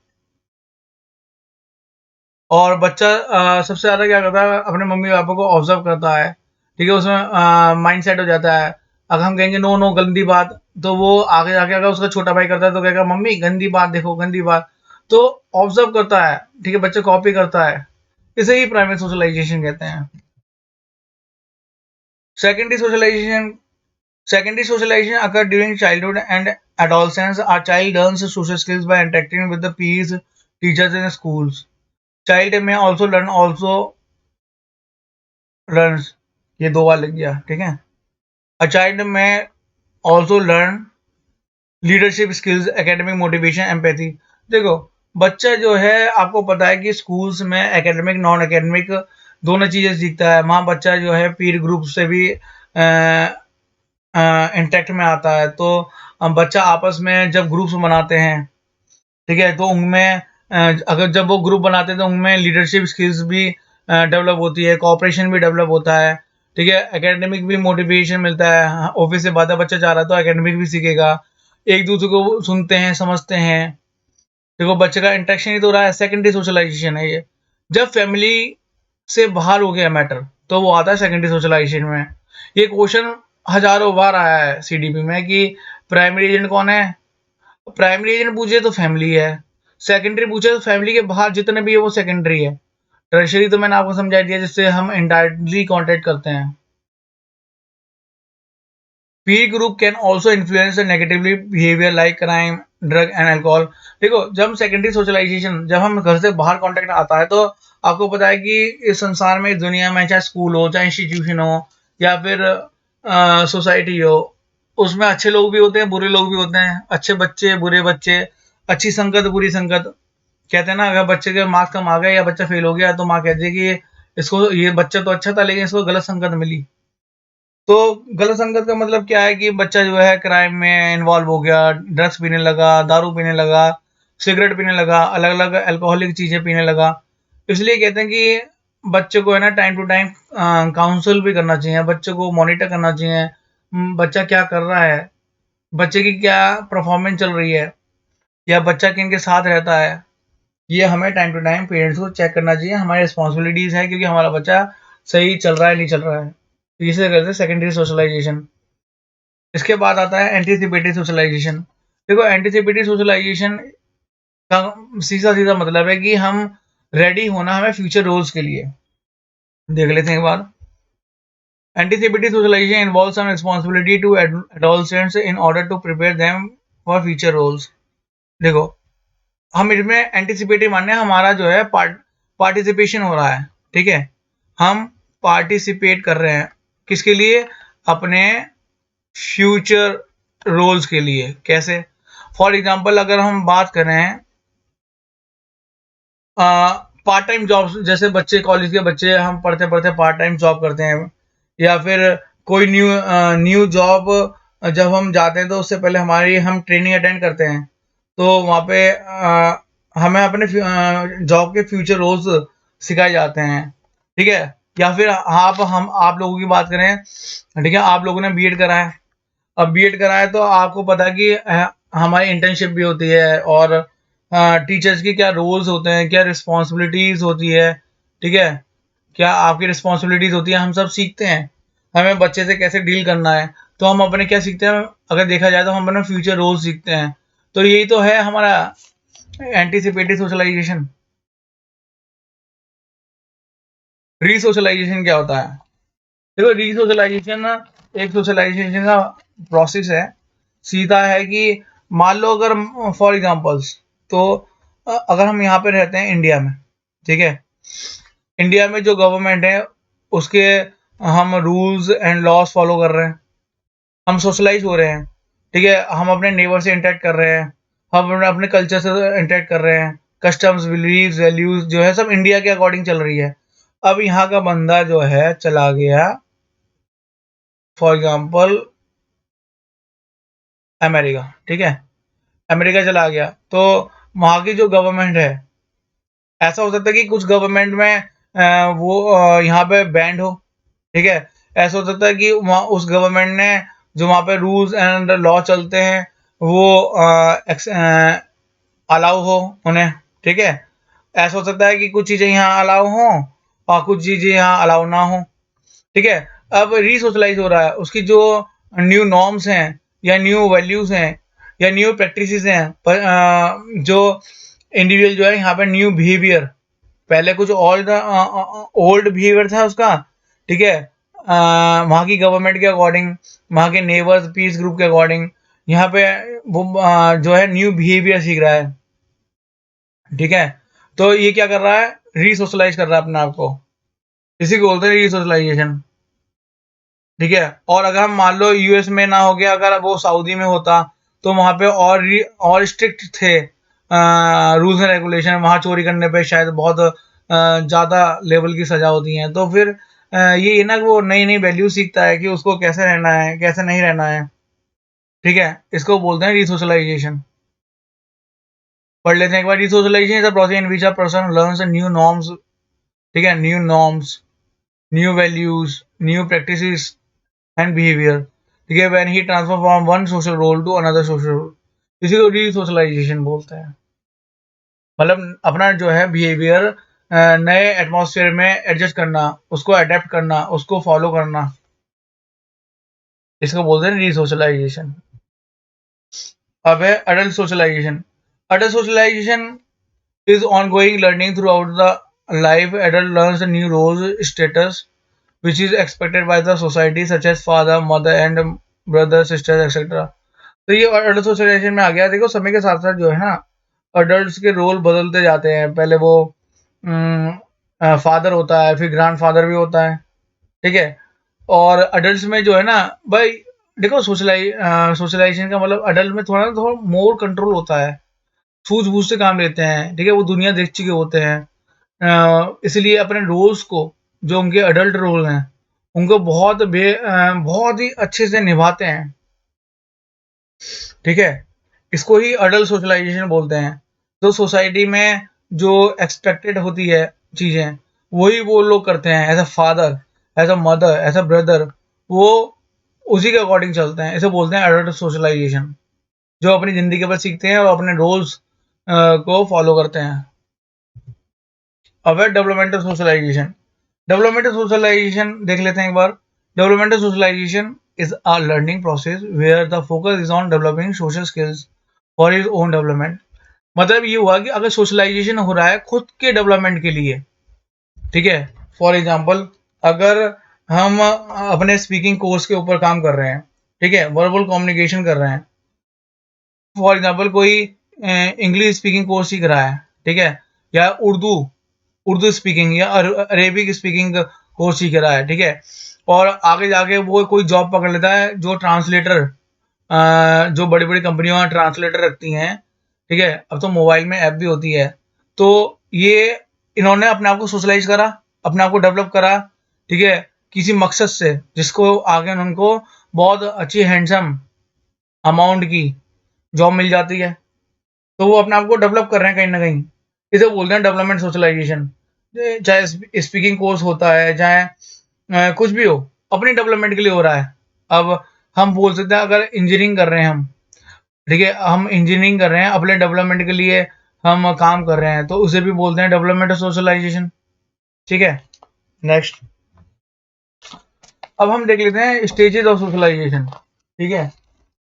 और बच्चा सबसे ज़्यादा क्या करता है, अपने मम्मी-पापा को ऑब्ज़र्व करता है, ठीक है? उसमें माइंड सेट हो जाता है। अगर हम कहेंगे नो, नो गंदी बात, तो वो आगे जाके अगर उसका छोटा भाई करता है तो कहेगा मम्मी गंदी बात देखो, गंदी बात। तो ऑब्ज़र्व करता है, ठीक है? बच्चा कॉपी करता है। इसे ही प्राइमरी सोशलाइज़ेशन कहते हैं। Secondary socialization occur during childhood and adolescence. Our child learns social skills by interacting with the peers, teachers in schools. Child may also learns, ये दो बार लिख गया, ठीक है। A child may also learn leadership skills, academic motivation, empathy. देखो, बच्चा जो है आपको पता है कि स्कूल्स में एकेडमिक नॉन एकेडमिक दोनों चीज़ें सीखता है। वहाँ बच्चा जो है पीर ग्रुप से भी इंटैक्ट में आता है। तो बच्चा आपस में जब ग्रुप्स बनाते हैं, ठीक है, तो उनमें अगर जब वो ग्रुप बनाते हैं तो उनमें लीडरशिप स्किल्स भी डेवलप होती है, कोऑपरेशन भी डेवलप होता है, ठीक है, एकेडमिक भी मोटिवेशन मिलता है। ऑब्वियस सी बात है, बच्चा चाह रहा है तो एकेडमिक भी सीखेगा, एक दूसरे को सुनते हैं, समझते हैं। देखो, बच्चे का इंटरेक्शन ही तो रहा है, सेकेंडरी सोशलाइजेशन है ये। जब फैमिली से बाहर हो गया मैटर, तो वो आता है सेकेंडरी सोशलाइजेशन में। ये क्वेश्चन हजारों बार आया है सीडीपी में कि प्राइमरी एजेंट कौन है। प्राइमरी एजेंट पूछे तो फैमिली है, सेकेंडरी पूछे तो फैमिली के बाहर जितने भी है वो सेकेंडरी है। टर्शियरी तो मैंने आपको समझा दिया, जिससे हम इनडायरेक्टली कॉन्टेक्ट करते हैं। पीर group can also influence negatively behaviour like crime, drug and alcohol. देखो, जब सेकेंडरी सोशलाइजेशन, जब हम घर से बाहर कॉन्टेक्ट आता है, तो आपको पता है कि इस संसार में, इस दुनिया में, चाहे स्कूल हो, चाहे इंस्टीट्यूशन हो, या फिर सोसाइटी हो, उसमें अच्छे लोग भी होते हैं, बुरे लोग भी होते हैं, अच्छे बच्चे, बुरे बच्चे, अच्छी संगत, बुरी संगत। कहते हैं ना, अगर बच्चे के मार्क्स कम आ गए या बच्चा फेल हो गया तो माँ कहती है कि इसको, ये बच्चा तो अच्छा था लेकिन इसको गलत संगत मिली। तो गलत संगत का मतलब क्या है कि बच्चा जो है क्राइम में इन्वॉल्व हो गया, ड्रग्स पीने लगा, दारू पीने लगा, सिगरेट पीने लगा, अलग अलग अल्कोहलिक चीजें पीने लगा। इसलिए कहते हैं कि बच्चे को है ना टाइम टू टाइम काउंसल भी करना चाहिए, बच्चे को मॉनिटर करना चाहिए। बच्चा क्या कर रहा है, बच्चे की क्या परफॉर्मेंस चल रही है, या बच्चा किन के साथ रहता है, ये हमें टाइम टू टाइम पेरेंट्स को चेक करना चाहिए। हमारी रिस्पॉन्सिबिलिटीज है, क्योंकि हमारा बच्चा सही चल रहा है, नहीं चल रहा है। तो इसे कहते हैं सेकेंडरी सोशलाइजेशन। इसके बाद आता है एंटीसिपेटरी सोशलाइजेशन। देखो, एंटीसिपेटरी सोशलाइजेशन का सीधा सीधा मतलब है कि हम रेडी होना, हमें फ्यूचर रोल्स के लिए। देख लेते हैं एक बार। Anticipatory socialization involve some responsibility to adolescents in order to prepare them for future roles. देखो, हम इसमें एंटीसिपेटरी मानने, हमारा जो है पार्टिसिपेशन हो रहा है, ठीक है, हम पार्टिसिपेट कर रहे हैं किसके लिए, अपने फ्यूचर रोल्स के लिए। कैसे? फॉर एग्जांपल, अगर हम बात करें पार्ट टाइम जॉब, जैसे बच्चे, कॉलेज के बच्चे, हम पढ़ते पढ़ते पार्ट टाइम जॉब करते हैं, या फिर कोई न्यू जॉब जब हम जाते हैं तो उससे पहले हमारी हम ट्रेनिंग अटेंड करते हैं। तो वहाँ पे हमें अपने जॉब के फ्यूचर रोल्स सिखाए जाते हैं, ठीक है। या फिर आप लोगों की बात करें, ठीक है, आप लोगों ने बीएड करा है। अब बीएड करा है तो आपको पता है कि हमारी इंटर्नशिप भी होती है, और टीचर्स की क्या रोल्स होते हैं, क्या रिस्पॉन्सिबिलिटीज होती है, ठीक है, क्या आपकी रिस्पॉन्सिबिलिटीज होती है, हम सब सीखते हैं। हमें बच्चे से कैसे डील करना है, तो हम अपने क्या सीखते हैं, अगर देखा जाए तो हम अपने फ्यूचर रोल्स सीखते हैं। तो यही तो है हमारा एंटीसिपेटरी सोशलाइजेशन। रीसोशलाइजेशन क्या होता है? देखो, रीसोशलाइजेशन एक सोशलाइजेशन का प्रोसेस है। सीधा है कि मान लो, अगर फॉर एग्जांपल्स, तो अगर हम यहाँ पे रहते हैं इंडिया में, ठीक है, इंडिया में जो गवर्नमेंट है उसके हम रूल्स एंड लॉस फॉलो कर रहे हैं, हम सोशलाइज हो रहे हैं, ठीक है, हम अपने नेबर से इंटरेक्ट कर रहे हैं, हम अपने कल्चर से इंटरेक्ट कर रहे हैं, कस्टम्स, बिलीव्स, वैल्यूज जो है सब इंडिया के अकॉर्डिंग चल रही है। अब यहाँ का बंदा जो है चला गया, फॉर एग्जाम्पल अमेरिका, ठीक है, अमेरिका चला गया, तो वहाँ की जो गवर्नमेंट है, ऐसा हो सकता है कि कुछ गवर्नमेंट में वो यहाँ पे बैंड हो, ठीक है, ऐसा हो सकता है कि वहाँ उस गवर्नमेंट ने जो वहाँ पे रूल्स एंड लॉ चलते हैं वो अलाउ हो उन्हें, ठीक है। ऐसा हो सकता है कि कुछ चीज़ें यहाँ अलाउ हों और कुछ चीज़ें यहाँ अलाउ ना हो, ठीक है। अब रीसोशलाइज हो रहा है, उसकी जो न्यू नॉर्म्स हैं, या न्यू वैल्यूज हैं, या न्यू प्रैक्टिसेस हैं, जो इंडिविजुअल जो है यहाँ पे न्यू बिहेवियर, पहले कुछ ओल्ड ओल्ड बिहेवियर था उसका, ठीक है, वहाँ की गवर्नमेंट के अकॉर्डिंग, वहाँ के नेबर्स पीस ग्रुप के अकॉर्डिंग यहाँ पे वो जो है न्यू बिहेवियर सीख रहा है। ठीक है, तो ये क्या कर रहा है, रीसोशलाइज कर रहा है अपने आप को, इसी को बोलते हैं रीसोशलाइजेशन। ठीक है, और अगर हम मान लो यूएस में ना हो गया, अगर वो सऊदी में होता तो वहां पे और स्ट्रिक्ट थे रूल्स एंड रेगुलेशन, वहां चोरी करने पे शायद बहुत ज्यादा लेवल की सजा होती है। तो फिर ये ना कि वो नई नई वैल्यू सीखता है कि उसको कैसे रहना है कैसे नहीं रहना है। ठीक है, इसको बोलते हैं रिसोशलाइजेशन। पढ़ लेते हैं एक बार। Resocialization is a process in which a person learns new norms. ठीक है, new norms, new values, new practices and behaviour. ठीक है, when he transfer from one social role to another social role, इसी को रीसोशलाइजेशन बोलते हैं। मतलब अपना जो है बिहेवियर नए एटमॉस्फेयर में एडजस्ट करना, उसको अडेप्ट करना, उसको फॉलो करना, इसको बोलते हैं रीसोशलाइजेशन। अब है adult socialization. Adult socialization is ongoing learning throughout the life. Adult learns the new roles, status, which is expected by the society, such as father, mother, and brother, sisters, etc. तो ये adult socialisation में आ गया। देखो समय के साथ साथ जो है ना अडल्ट के रोल बदलते जाते हैं। पहले वो फादर होता है, फिर ग्रैंड फादर भी होता है। ठीक है, और अडल्ट में जो है ना भाई, देखो सोशलाइजेशन का मतलब अडल्ट में थोड़ा ना थोड़ा मोर कंट्रोल होता है, सूझबूझ से काम लेते हैं। ठीक है, वो दुनिया देख चुके होते हैं, इसलिए अपने रोल्स को, जो उनके अडल्ट रोल हैं, उनको बहुत ही अच्छे से निभाते हैं। ठीक है, इसको ही अडल्ट सोशलाइजेशन बोलते हैं। तो सोसाइटी में जो एक्सपेक्टेड होती है चीज़ें, वही वो लोग करते हैं। As a father, as a mother, as a brother, वो उसी के अकॉर्डिंग चलते हैं। इसे बोलते हैं अडल्ट सोशलाइजेशन, जो अपनी ज़िंदगी पर सीखते हैं और अपने रोल्स को फॉलो करते हैं। अब है डेवलपमेंटल सोशलाइजेशन। डेवलपमेंटल सोशलाइजेशन देख लेते हैं एक बार। Developmental socialization is a learning process where the focus is on developing social skills for his own development. मतलब ये हुआ कि अगर सोशलाइजेशन हो रहा है खुद के डेवलपमेंट के लिए, ठीक है, फॉर एग्जांपल अगर हम अपने स्पीकिंग कोर्स के ऊपर काम कर रहे हैं, ठीक है, वर्बल कम्युनिकेशन कर रहे हैं, फॉर एग्जांपल कोई इंग्लिश स्पीकिंग कोर्स सीख रहा है, ठीक है, या उर्दू उर्दू स्पीकिंग या अरेबिक स्पीकिंग कोर्स सीख रहा है, ठीक है, और आगे जाके वो कोई जॉब पकड़ लेता है जो ट्रांसलेटर, जो बड़ी बड़ी कंपनियां ट्रांसलेटर रखती हैं। ठीक है, अब तो मोबाइल में ऐप भी होती है। तो ये इन्होंने अपने आप को सोशलाइज करा, अपने आप को डेवलप करा, ठीक है, किसी मकसद से, जिसको आगे उनको बहुत अच्छी हैंडसम अमाउंट की जॉब मिल जाती है। तो वो अपने आप को डेवलप कर रहे हैं कहीं ना कहीं। इसे बोलते हैं डेवलपमेंट सोशलाइजेशन। चाहे स्पीकिंग कोर्स होता है, चाहे कुछ भी हो, अपनी डेवलपमेंट के लिए हो रहा है। अब हम बोल सकते हैं अगर इंजीनियरिंग कर रहे हैं हम, ठीक है, हम इंजीनियरिंग कर रहे हैं अपने डेवलपमेंट के लिए, हम काम कर रहे हैं, तो उसे भी बोलते हैं डेवलपमेंट सोशलाइजेशन। ठीक है, नेक्स्ट। अब हम देख लेते हैं स्टेजेस ऑफ सोशलाइजेशन। ठीक है,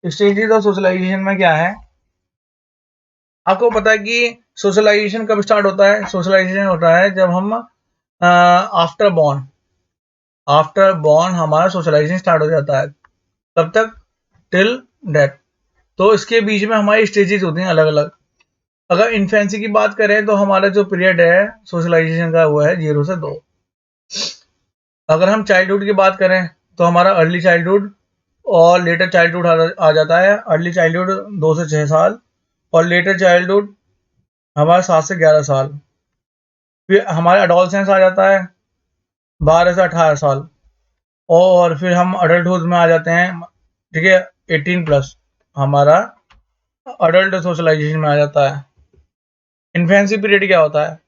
स्टेजेस ऑफ सोशलाइजेशन में क्या है, आपको पता है कि सोशलाइजेशन कब स्टार्ट होता है। सोशलाइजेशन होता है जब हम आफ्टर बॉर्न, हमारा सोशलाइजेशन स्टार्ट हो जाता है। तब तक टिल डेथ। तो इसके बीच में हमारी स्टेजेस होती हैं अलग अलग। अगर इन्फेंसी की बात करें तो हमारा जो पीरियड है सोशलाइजेशन का वो है 0 से 2। अगर हम चाइल्डहुड की बात करें तो हमारा अर्ली चाइल्डहुड और लेटर चाइल्डहुड आ जाता है। अर्ली चाइल्डहुड 2 से 6 साल और लेटर चाइल्डहुड हमारा 7 से 11 साल। फिर हमारा एडोलसेंस आ जाता है 12 से 18 साल, और फिर हम अडल्टहुड में आ जाते हैं। ठीक है, 18 प्लस हमारा अडल्ट सोशलाइजेशन में आ जाता है। इन्फेंसी पीरियड क्या होता है?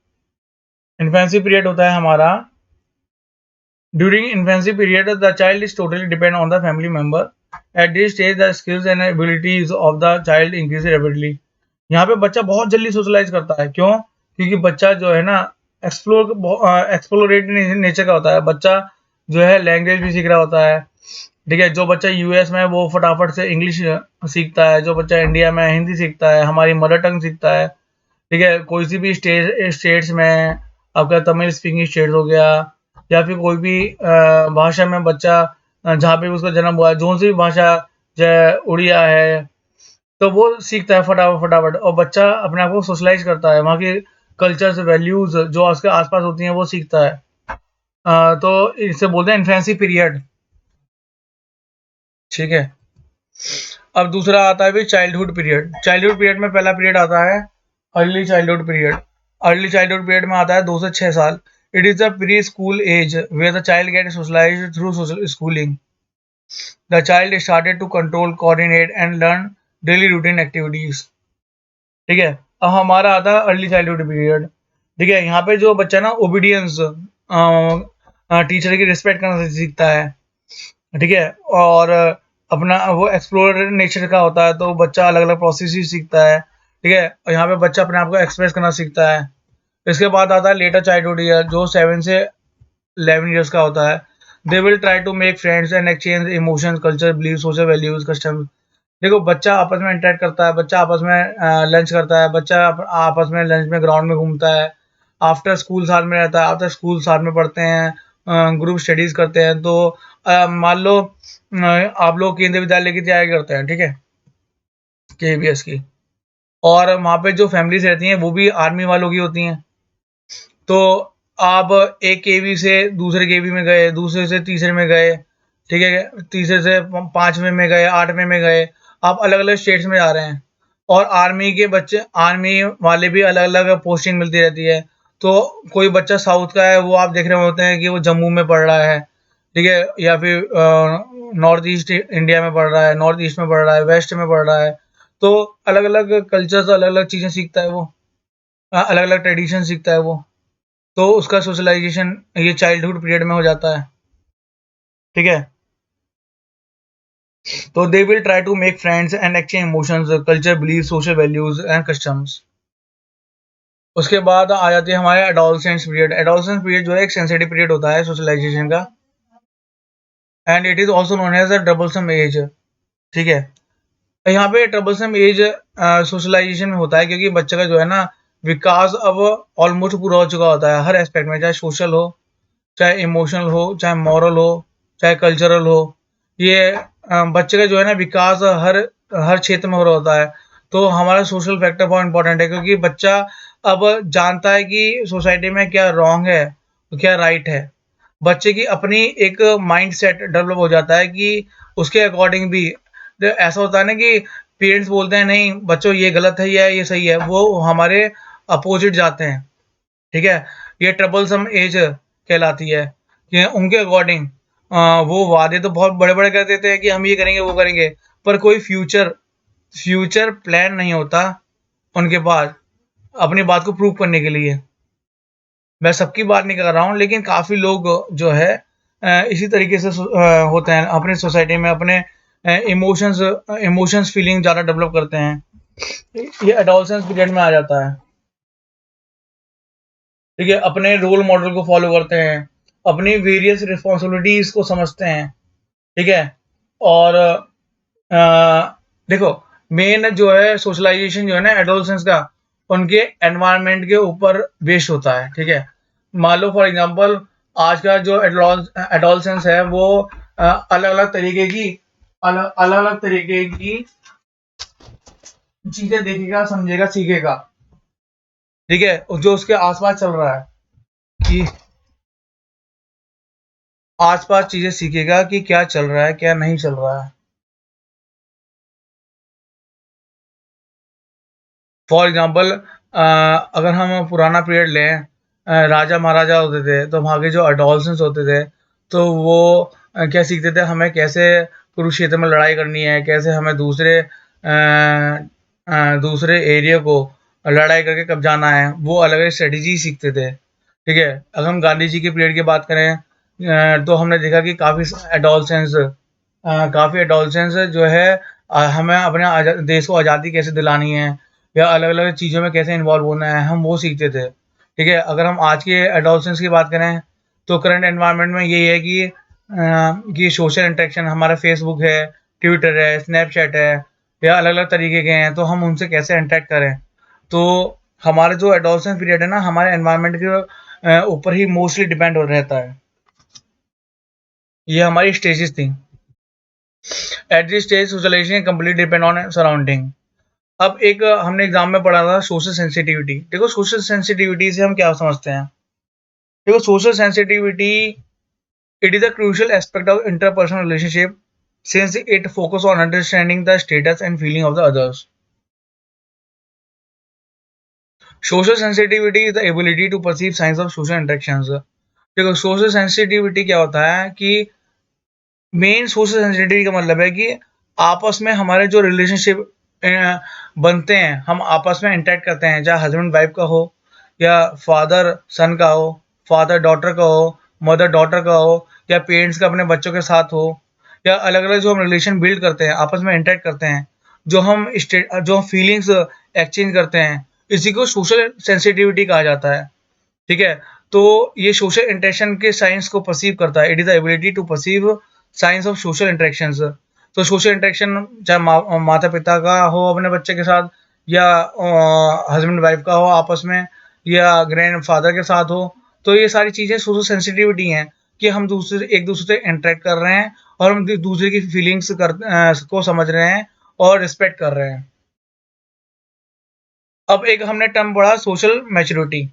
इन्फेंसी पीरियड होता है हमारा, during infancy period the child is totally depend on the family member. Eight this stage the skills and abilities of the child increase rapidly. यहाँ पे बच्चा बहुत जल्दी सोशलाइज करता है। क्यों? क्योंकि बच्चा जो है ना एक्सप्लोरेटरी नेचर का होता है। बच्चा जो है लैंग्वेज भी सीख रहा होता है। ठीक है, जो बच्चा यूएस में है वो फटाफट से इंग्लिश सीखता है, जो बच्चा इंडिया में हिंदी सीखता है, हमारी मदर टंग सीखता है। ठीक है, कोई सी भी स्टेट्स में आपका तमिल स्पीकिंग स्टेट हो गया, या फिर कोई भी भाषा में बच्चा जहाँ पे भी उसका जन्म हुआ है, जो सी भी भाषा, चाहे उड़िया है, तो वो सीखता है फटाफट और बच्चा अपने आप को सोशलाइज करता है, वहाँ के कल्चर्स, वैल्यूज जो उसके आसपास होती हैं वो सीखता है। तो इसे बोलते हैं इन्फेंसी पीरियड। ठीक है। अब दूसरा आता है भी चाइल्डहुड पीरियड। चाइल्डहुड पीरियड में पहला पीरियड आता है early childhood period. Early childhood period में आता है 2 से 6 साल। It is the preschool age where the child get socialized through social schooling. The child started to control, coordinate and learn daily routine activities. ठीक है। अब हमारा आता है अर्ली चाइल्डहुड पीरियड। ठीक है। यहाँ पे जो बच्चा ना ओबीडियंस, टीचर की रिस्पेक्ट करना सीखता है। ठीक है। और अपना वो एक्सप्लोर नेचर का होता है, तो बच्चा अलग अलग प्रोसेस ही सीखता है। ठीक है। और यहाँ पे बच्चा अपने आप को एक्सप्रेस करना सीखता है। इसके बाद आता है लेटर चाइल्डहुड ईयर, जो 7 से 11 ईयर्स का होता है। They will try to make friends and exchange emotions, culture, believe, social values, custom. देखो, बच्चा आपस में इंटरेक्ट करता है, बच्चा आपस में लंच करता है, बच्चा आपस में लंच में ग्राउंड में घूमता है, आफ्टर स्कूल साथ में रहता है, आफ्टर स्कूल साथ में पढ़ते हैं, ग्रुप स्टडीज करते हैं। तो मान लो आप लोग केंद्रीय विद्यालय की तैयारी करते हैं, ठीक है, केवीएस की, और वहाँ पे जो फैमिलीज रहती हैं वो भी आर्मी वालों की होती हैं। तो आप एक केवी से दूसरे केवी में गए, दूसरे से तीसरे में गए, ठीक है, तीसरे से पांचवें में गए, आठवें में गए, आप अलग अलग स्टेट्स में जा रहे हैं। और आर्मी के बच्चे, आर्मी वाले भी अलग अलग पोस्टिंग मिलती रहती है। तो कोई बच्चा साउथ का है, वो आप देख रहे होते हैं कि वो जम्मू में पढ़ रहा है, ठीक है, या फिर नॉर्थ ईस्ट इंडिया में पढ़ रहा है, नॉर्थ ईस्ट में पढ़ रहा है, वेस्ट में पढ़ रहा है। तो अलग अलग कल्चर्स, अलग अलग चीज़ें सीखता है वो, अलग अलग ट्रेडिशन सीखता है वो। तो उसका सोशलाइजेशन ये चाइल्डहुड पीरियड में हो जाता है। ठीक है। तो they will try to make friends and exchange emotions, culture, believe, social values and customs. उसके बाद आ जाती है हमारे एडोलसेंस पीरियड। एडोलसेंस पीरियड जो है एक सेंसिटिव पीरियड होता है सोशलाइजेशन का, and it is also known as a troublesome age. ठीक है। यहाँ पे ट्रबलसम एज सोशलाइजेशन में होता है, क्योंकि बच्चे का जो है ना विकास अब ऑलमोस्ट पूरा हो चुका होता है हर एस्पेक्ट में, चाहे सोशल हो, चाहे इमोशनल हो, चाहे मॉरल हो, चाहे कल्चरल हो। ये बच्चे का जो है ना विकास हर हर क्षेत्र में हो रहा होता है। तो हमारा सोशल फैक्टर बहुत इंपॉर्टेंट है, क्योंकि बच्चा अब जानता है कि सोसाइटी में क्या रॉन्ग है और क्या राइट है। बच्चे की अपनी एक माइंड सेट डेवलप हो जाता है कि उसके अकॉर्डिंग भी, तो ऐसा होता है ना कि पेरेंट्स बोलते हैं नहीं बच्चों ये गलत है या ये सही है, वो हमारे अपोजिट जाते हैं। ठीक है। ये ट्रबलसम एज कहलाती है कि उनके अकॉर्डिंग वो वादे तो बहुत बड़े बड़े कर देते हैं कि हम ये करेंगे वो करेंगे, पर कोई फ्यूचर फ्यूचर प्लान नहीं होता उनके पास अपनी बात को प्रूव करने के लिए। मैं सबकी बात नहीं कर रहा हूँ, लेकिन काफ़ी लोग जो है इसी तरीके से होते हैं अपनी सोसाइटी में, अपने इमोशंस इमोशंस फीलिंग ज़्यादा डेवलप करते हैं। ये एडोलसेंस पीरियड में आ जाता है। ठीक है। अपने रोल मॉडल को फॉलो करते हैं, अपनी वेरियस रिस्पॉन्सिबिलिटीज को समझते हैं। ठीक है। और देखो, मेन जो है सोशलाइजेशन जो है ना एडोलसेंस का, उनके एनवायरनमेंट के ऊपर बेस्ड होता है। ठीक है। मान लो फॉर एग्जांपल आज का जो एडोलसेंस है वो अलग अलग तरीके की, अलग अलग तरीके की चीजें देखेगा, समझेगा, सीखेगा। ठीक है। जो उसके आसपास चल रहा है कि आसपास चीजें सीखेगा कि क्या चल रहा है, क्या नहीं चल रहा है। फॉर एग्जांपल अगर हम पुराना पीरियड लें, राजा महाराजा होते थे, तो वहाँ के जो अडोलसेंस होते थे, तो वो क्या सीखते थे, हमें कैसे कुरुक्षेत्र में लड़ाई करनी है, कैसे हमें दूसरे एरिया को लड़ाई करके कब्जाना है, वो अलग अलग स्ट्रेटेजी सीखते थे। ठीक है। अगर हम गांधी जी के पीरियड की बात करें, तो हमने देखा कि काफ़ी एडोलसेंस जो है हमें अपने देश को आज़ादी कैसे दिलानी है, या अलग अलग चीज़ों में कैसे इन्वॉल्व होना है, हम वो सीखते थे। ठीक है। अगर हम आज के एडोलसेंस की बात करें, तो करंट एनवायरनमेंट में यही है कि सोशल इंटरेक्शन, हमारा फेसबुक है, ट्विटर है, स्नैपचैट है, या अलग अलग तरीके के हैं, तो हम उनसे कैसे इंटरेक्ट करें। तो हमारा जो एडोलसेंस पीरियड है ना, हमारे एनवायरनमेंट के ऊपर ही मोस्टली डिपेंड हो रहता है। ये हमारी स्टेजेस थी। At this stage socialization complete depend on surrounding. अब एक हमने एग्जाम में पढ़ा था सोशल सेंसिटिविटी। देखो सोशल सेंसिटिविटी से हम क्या समझते हैं। देखो social sensitivity, it is a crucial aspect of interpersonal relationship since it focus on understanding the status and feeling of the others. Social sensitivity is the ability to perceive signs of social interactions. देखो social sensitivity क्या होता है कि main social sensitivity का मतलब है कि आपस में हमारे जो रिलेशनशिप बनते हैं, हम आपस में इंटरेक्ट करते हैं, चाहे हस्बैंड वाइफ का हो या फादर सन का हो, फादर डॉटर का हो, मदर डॉटर का हो, या पेरेंट्स का अपने बच्चों के साथ हो, या अलग अलग जो हम रिलेशन बिल्ड करते हैं, आपस में इंटरेक्ट करते हैं, जो हम फीलिंग्स एक्सचेंज करते हैं, इसी को सोशल सेंसिटिविटी कहा जाता है। ठीक है? तो ये सोशल इंटरेक्शन के साइंस को परसीव करता है। It is the ability to perceive signs of social interactions. तो सोशल इंटरेक्शन चाहे माता-पिता का हो अपने बच्चे के साथ, या हस्बैंड वाइफ का हो आपस में, या ग्रैंडफ़ादर के साथ हो, तो ये सारी चीज़ें सोशल सेंसिटिविटी हैं कि हम एक-दूसरे से इंटरेक्ट कर रहे हैं और हम दूसरे की फीलिंग्स को समझ रहे हैं और रिस्पेक्ट कर रहे हैं। अब एक हमने टर्म पढ़ा social maturity.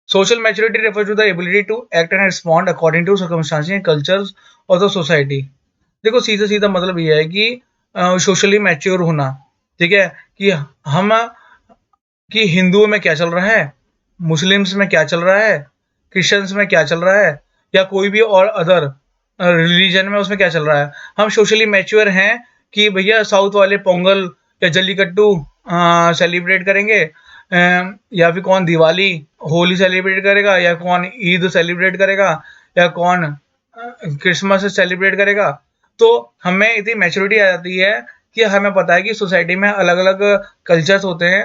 Social maturity refers to the ability to act and respond according to circumstances and cultures of the society। देखो सीधा सीधा मतलब ये है कि सोशली मैच्योर होना। ठीक है? कि हम कि हिंदुओं में क्या चल रहा है, मुस्लिम्स में क्या चल रहा है, क्रिश्चियंस में क्या चल रहा है, या कोई भी और अदर रिलीजन में उसमें क्या चल रहा है। हम सोशली मैच्योर हैं कि भैया साउथ वाले पोंगल या जल्लीकट्टू सेलिब्रेट करेंगे, या फिर कौन दिवाली होली सेलिब्रेट करेगा, या कौन ईद सेलिब्रेट करेगा, या कौन क्रिसमस सेलिब्रेट करेगा। तो हमें इतनी मैच्योरिटी आ जाती है कि हमें पता है कि सोसाइटी में अलग अलग कल्चर्स होते हैं,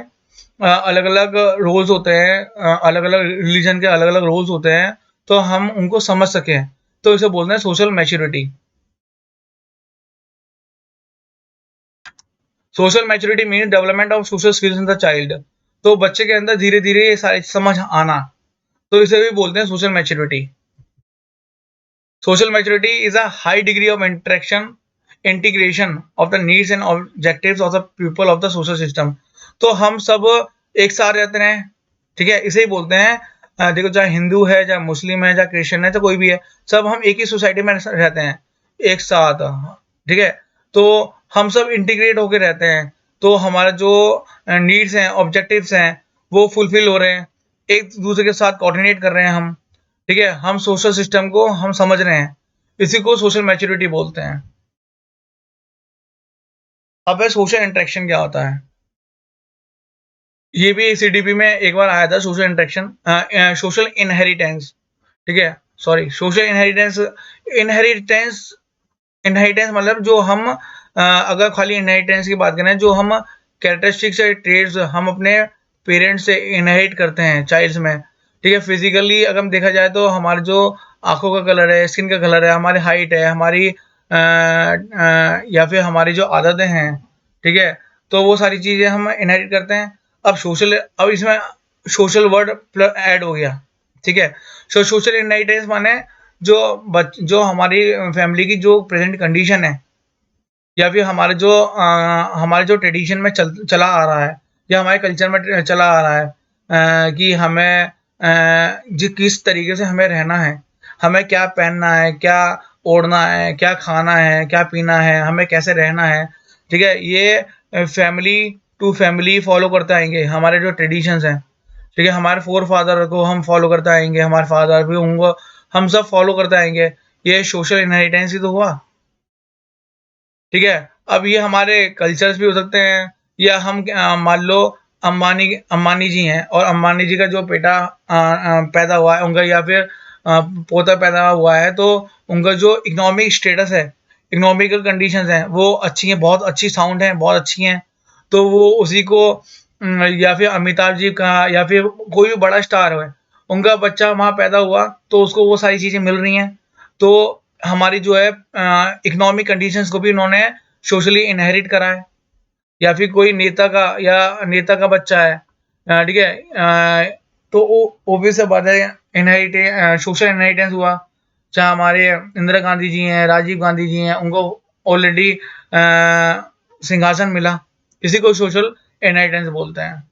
अलग अलग रोल्स होते हैं, अलग अलग रिलीजन के अलग अलग रोल्स होते हैं, तो हम उनको समझ सकें, तो इसे बोलते हैं social maturity. Social maturity means development of social skills in the child. तो बच्चे के अंदर धीरे धीरे ये सारी समझ आना, तो इसे भी बोलते हैं social maturity. Social maturity is a high degree of integration of the needs and objectives of the people of the social system. तो हम सब एक साथ रहते हैं। ठीक है? इसे ही बोलते हैं देखो चाहे हिंदू है, चाहे मुस्लिम है, चाहे क्रिश्चियन है, चाहे कोई भी है, सब हम एक ही सोसाइटी में रहते हैं एक साथ। ठीक है? तो हम सब इंटीग्रेट होके रहते हैं, तो हमारा जो नीड्स हैं, ऑब्जेक्टिव्स हैं, वो फुलफिल हो रहे हैं, एक दूसरे के साथ कोऑर्डिनेट कर रहे हैं हम। ठीक है? हम सोशल सिस्टम को हम समझ रहे हैं, इसी को सोशल मैच्योरिटी बोलते हैं। अब है सोशल इंटरेक्शन क्या होता है। ये भी सीडीपी में एक बार आया था, सोशल इंटरेक्शन, सोशल इनहेरिटेंस। ठीक है? Sorry, social inheritance. Inheritance inheritance मतलब जो हम अगर खाली इनहेरिटेंस की बात करें, जो हम कैरेक्टरिस्टिक्स या ट्रेड्स हम अपने पेरेंट्स से इनहेरिट करते हैं चाइल्ड्स में। ठीक है? फिजिकली अगर हम देखा जाए तो हमारे जो आंखों का कलर है, स्किन का कलर है, हमारी हाइट है, हमारी या फिर हमारी जो आदतें हैं, ठीक है, तो वो सारी चीज़ें हम इनहेरिट करते हैं। अब इसमें सोशल वर्ड ऐड हो गया। ठीक है? सोशल इनहेरिटेंस माने जो हमारी फैमिली की जो प्रेजेंट कंडीशन है, या फिर हमारे जो ट्रेडिशन में चला आ रहा है, या हमारे कल्चर में चला आ रहा है, कि हमें किस तरीके से हमें रहना है, हमें क्या पहनना है, क्या ओढ़ना है, क्या खाना है, क्या पीना है, हमें कैसे रहना है। ठीक है? ये फैमिली टू फैमिली फॉलो करते आएंगे हमारे जो ट्रेडिशंस हैं। ठीक है? हमारे फोर फादर को हम फॉलो करते आएंगे, हमारे फादर भी होंगे, हम सब फॉलो करते आएंगे। ये सोशल इनहेरिटेंस ही तो हुआ। ठीक है? अब ये हमारे कल्चर्स भी हो सकते हैं, या हम मान लो अंबानी अंबानी जी हैं, और अंबानी जी का जो बेटा पैदा हुआ है उनका, या फिर पोता पैदा हुआ है, तो उनका जो इकोनॉमिक स्टेटस है, इकोनॉमिकल कंडीशंस हैं, वो अच्छी हैं, बहुत अच्छी साउंड हैं, बहुत अच्छी हैं। तो वो उसी को या फिर अमिताभ जी का, या फिर कोई भी बड़ा स्टार है, उनका बच्चा वहाँ पैदा हुआ, तो उसको वो सारी चीज़ें मिल रही हैं। तो हमारी जो है इकोनॉमिक कंडीशंस को भी उन्होंने सोशली इनहेरिट करा है। या फिर कोई नेता का बच्चा है, ठीक है, तो वो ऑब्वियस सी बात है, सोशल इनहेरिटेंस हुआ। चाहे हमारे इंदिरा गांधी जी हैं, राजीव गांधी जी हैं, उनको ऑलरेडी सिंहासन मिला, इसी को सोशल इनहेरिटेंस बोलते हैं।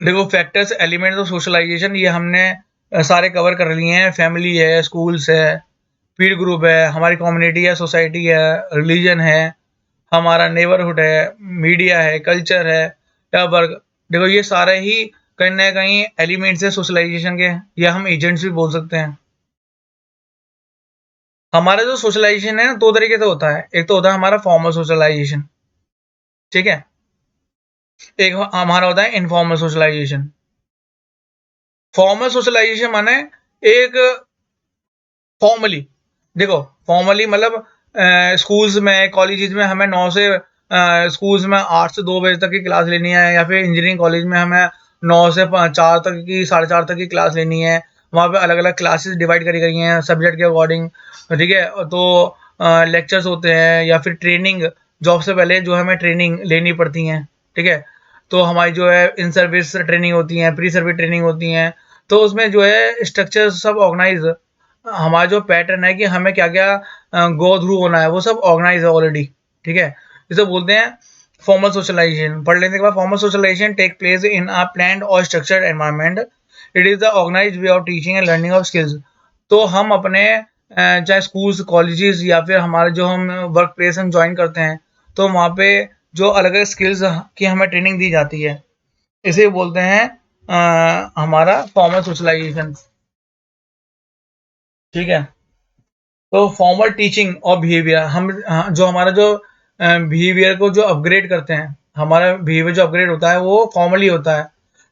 देखो फैक्टर्स एलिमेंट्स ऑफ सोशलाइजेशन ये हमने सारे कवर कर लिए हैं। फैमिली है, स्कूल्स है, पीर ग्रुप है, हमारी कम्युनिटी है, सोसाइटी है, रिलीजन है, हमारा नेबरहुड है, मीडिया है, कल्चर है या वर्क। देखो ये सारे ही कहीं ना कहीं एलिमेंट्स है सोशलाइजेशन के, या हम एजेंट्स भी बोल सकते हैं। हमारा जो सोशलाइजेशन है ना दो तरीके से होता है। एक तो होता है हमारा फॉर्मल सोशलाइजेशन, ठीक है, एक हमारा होता है इनफॉर्मल सोशलाइजेशन। फॉर्मल सोशलाइजेशन माने एक फॉर्मली, देखो फॉर्मली मतलब स्कूल्स में, कॉलेजेस में हमें 9 से स्कूल्स में 8 से 2 बजे तक की क्लास लेनी है, या फिर इंजीनियरिंग कॉलेज में हमें 9 से 4 तक की, 4:30 तक की क्लास लेनी है। वहाँ पे अलग अलग क्लासेस डिवाइड करी गई हैं सब्जेक्ट के अकॉर्डिंग, ठीक है। तो लेक्चर्स होते हैं या फिर ट्रेनिंग, जॉब से पहले जो हमें ट्रेनिंग लेनी पड़ती हैं, ठीक है। तो हमारी जो है इन सर्विस ट्रेनिंग होती है, प्री सर्विस ट्रेनिंग होती हैं। तो उसमें जो है स्ट्रक्चर सब ऑर्गेनाइज, हमारा जो पैटर्न है कि हमें क्या क्या गो थ्रू होना है, वो सब ऑर्गेनाइज है ऑलरेडी, ठीक है। इसे बोलते हैं फॉर्मल सोशलाइजेशन। पढ़ लेने के बाद formal socialization take place in a planned और structured environment. It is the organised way of teaching and learning of skills. तो हम अपने चाहे स्कूल्स, कॉलेजेस या फिर हमारे जो हम वर्क प्लेस हम ज्वाइन करते हैं, तो वहाँ पे जो अलग अलग स्किल्स की हमें ट्रेनिंग दी जाती है, इसे बोलते हैं हमारा फॉर्मल सोशलाइजेशन, ठीक है। तो फॉर्मल टीचिंग और बिहेवियर, हम जो हमारा जो बिहेवियर को जो अपग्रेड करते हैं, हमारा बिहेवियर जो अपग्रेड होता है वो फॉर्मली होता है,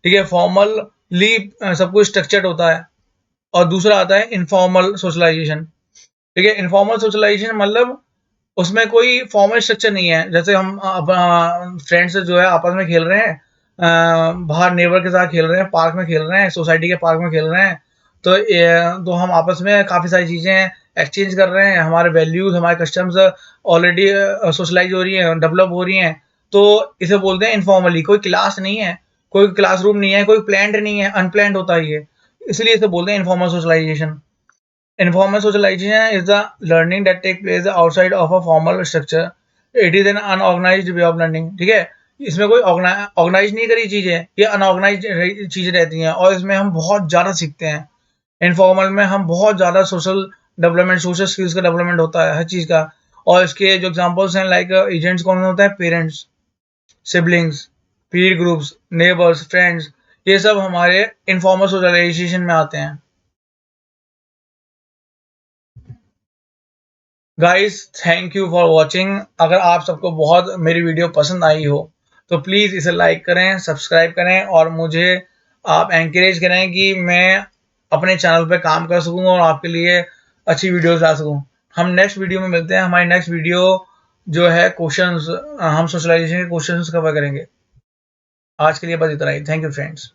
ठीक है। फॉर्मली सब कुछ स्ट्रक्चर्ड होता है। और दूसरा आता है इनफॉर्मल सोशलाइजेशन, ठीक है। इनफॉर्मल सोशलाइजेशन मतलब उसमें कोई फॉर्मल स्ट्रक्चर नहीं है। जैसे हम फ्रेंड्स जो है आपस में खेल रहे हैं, बाहर नेबर के साथ खेल रहे हैं, पार्क में खेल रहे हैं, सोसाइटी के पार्क में खेल रहे हैं। तो हम आपस में काफ़ी सारी चीज़ें एक्सचेंज कर रहे हैं, हमारे वैल्यूज़, हमारे कस्टम्स ऑलरेडी सोशलाइज हो रही हैं, डेवलप हो रही हैं। तो इसे बोलते हैं इनफॉर्मली। कोई क्लास नहीं है, कोई क्लासरूम नहीं है, कोई प्लान्ड नहीं है, अनप्लान्ड होता है ये, इसलिए इसे बोलते हैं informal socialization. Informal socialization is the learning that takes place outside of a formal structure. It is an unorganized way of learning. ठीक है, इसमें कोई ऑर्गेनाइज नहीं करी चीजें, ये अनऑर्गेनाइज चीजें रहती हैं, और इसमें हम बहुत ज्यादा सीखते हैं। इनफॉर्मल में हम बहुत ज्यादा सोशल डेवलपमेंट, सोशल स्किल्स का डेवलपमेंट होता है हर चीज का। और इसके जो एग्जांपल्स हैं, लाइक एजेंट्स कौन होता है, पेरेंट्स, सिबलिंग्स, पीर ग्रुप्स, नेबर्स, फ्रेंड्स, ये सब हमारे इनफॉर्मल सोशलाइजेशन में आते हैं। Guys thank you for watching. अगर आप सबको बहुत मेरी वीडियो पसंद आई हो तो प्लीज़ इसे लाइक करें, सब्सक्राइब करें, और मुझे आप एनकरेज करें कि मैं अपने चैनल पे काम कर सकूं और आपके लिए अच्छी वीडियोस ला सकूं। हम नेक्स्ट वीडियो में मिलते हैं। हमारी नेक्स्ट वीडियो जो है क्वेश्चंस, हम सोशलाइजेशन के क्वेश्चंस कवर करेंगे। आज के लिए बस इतना ही। Thank you friends.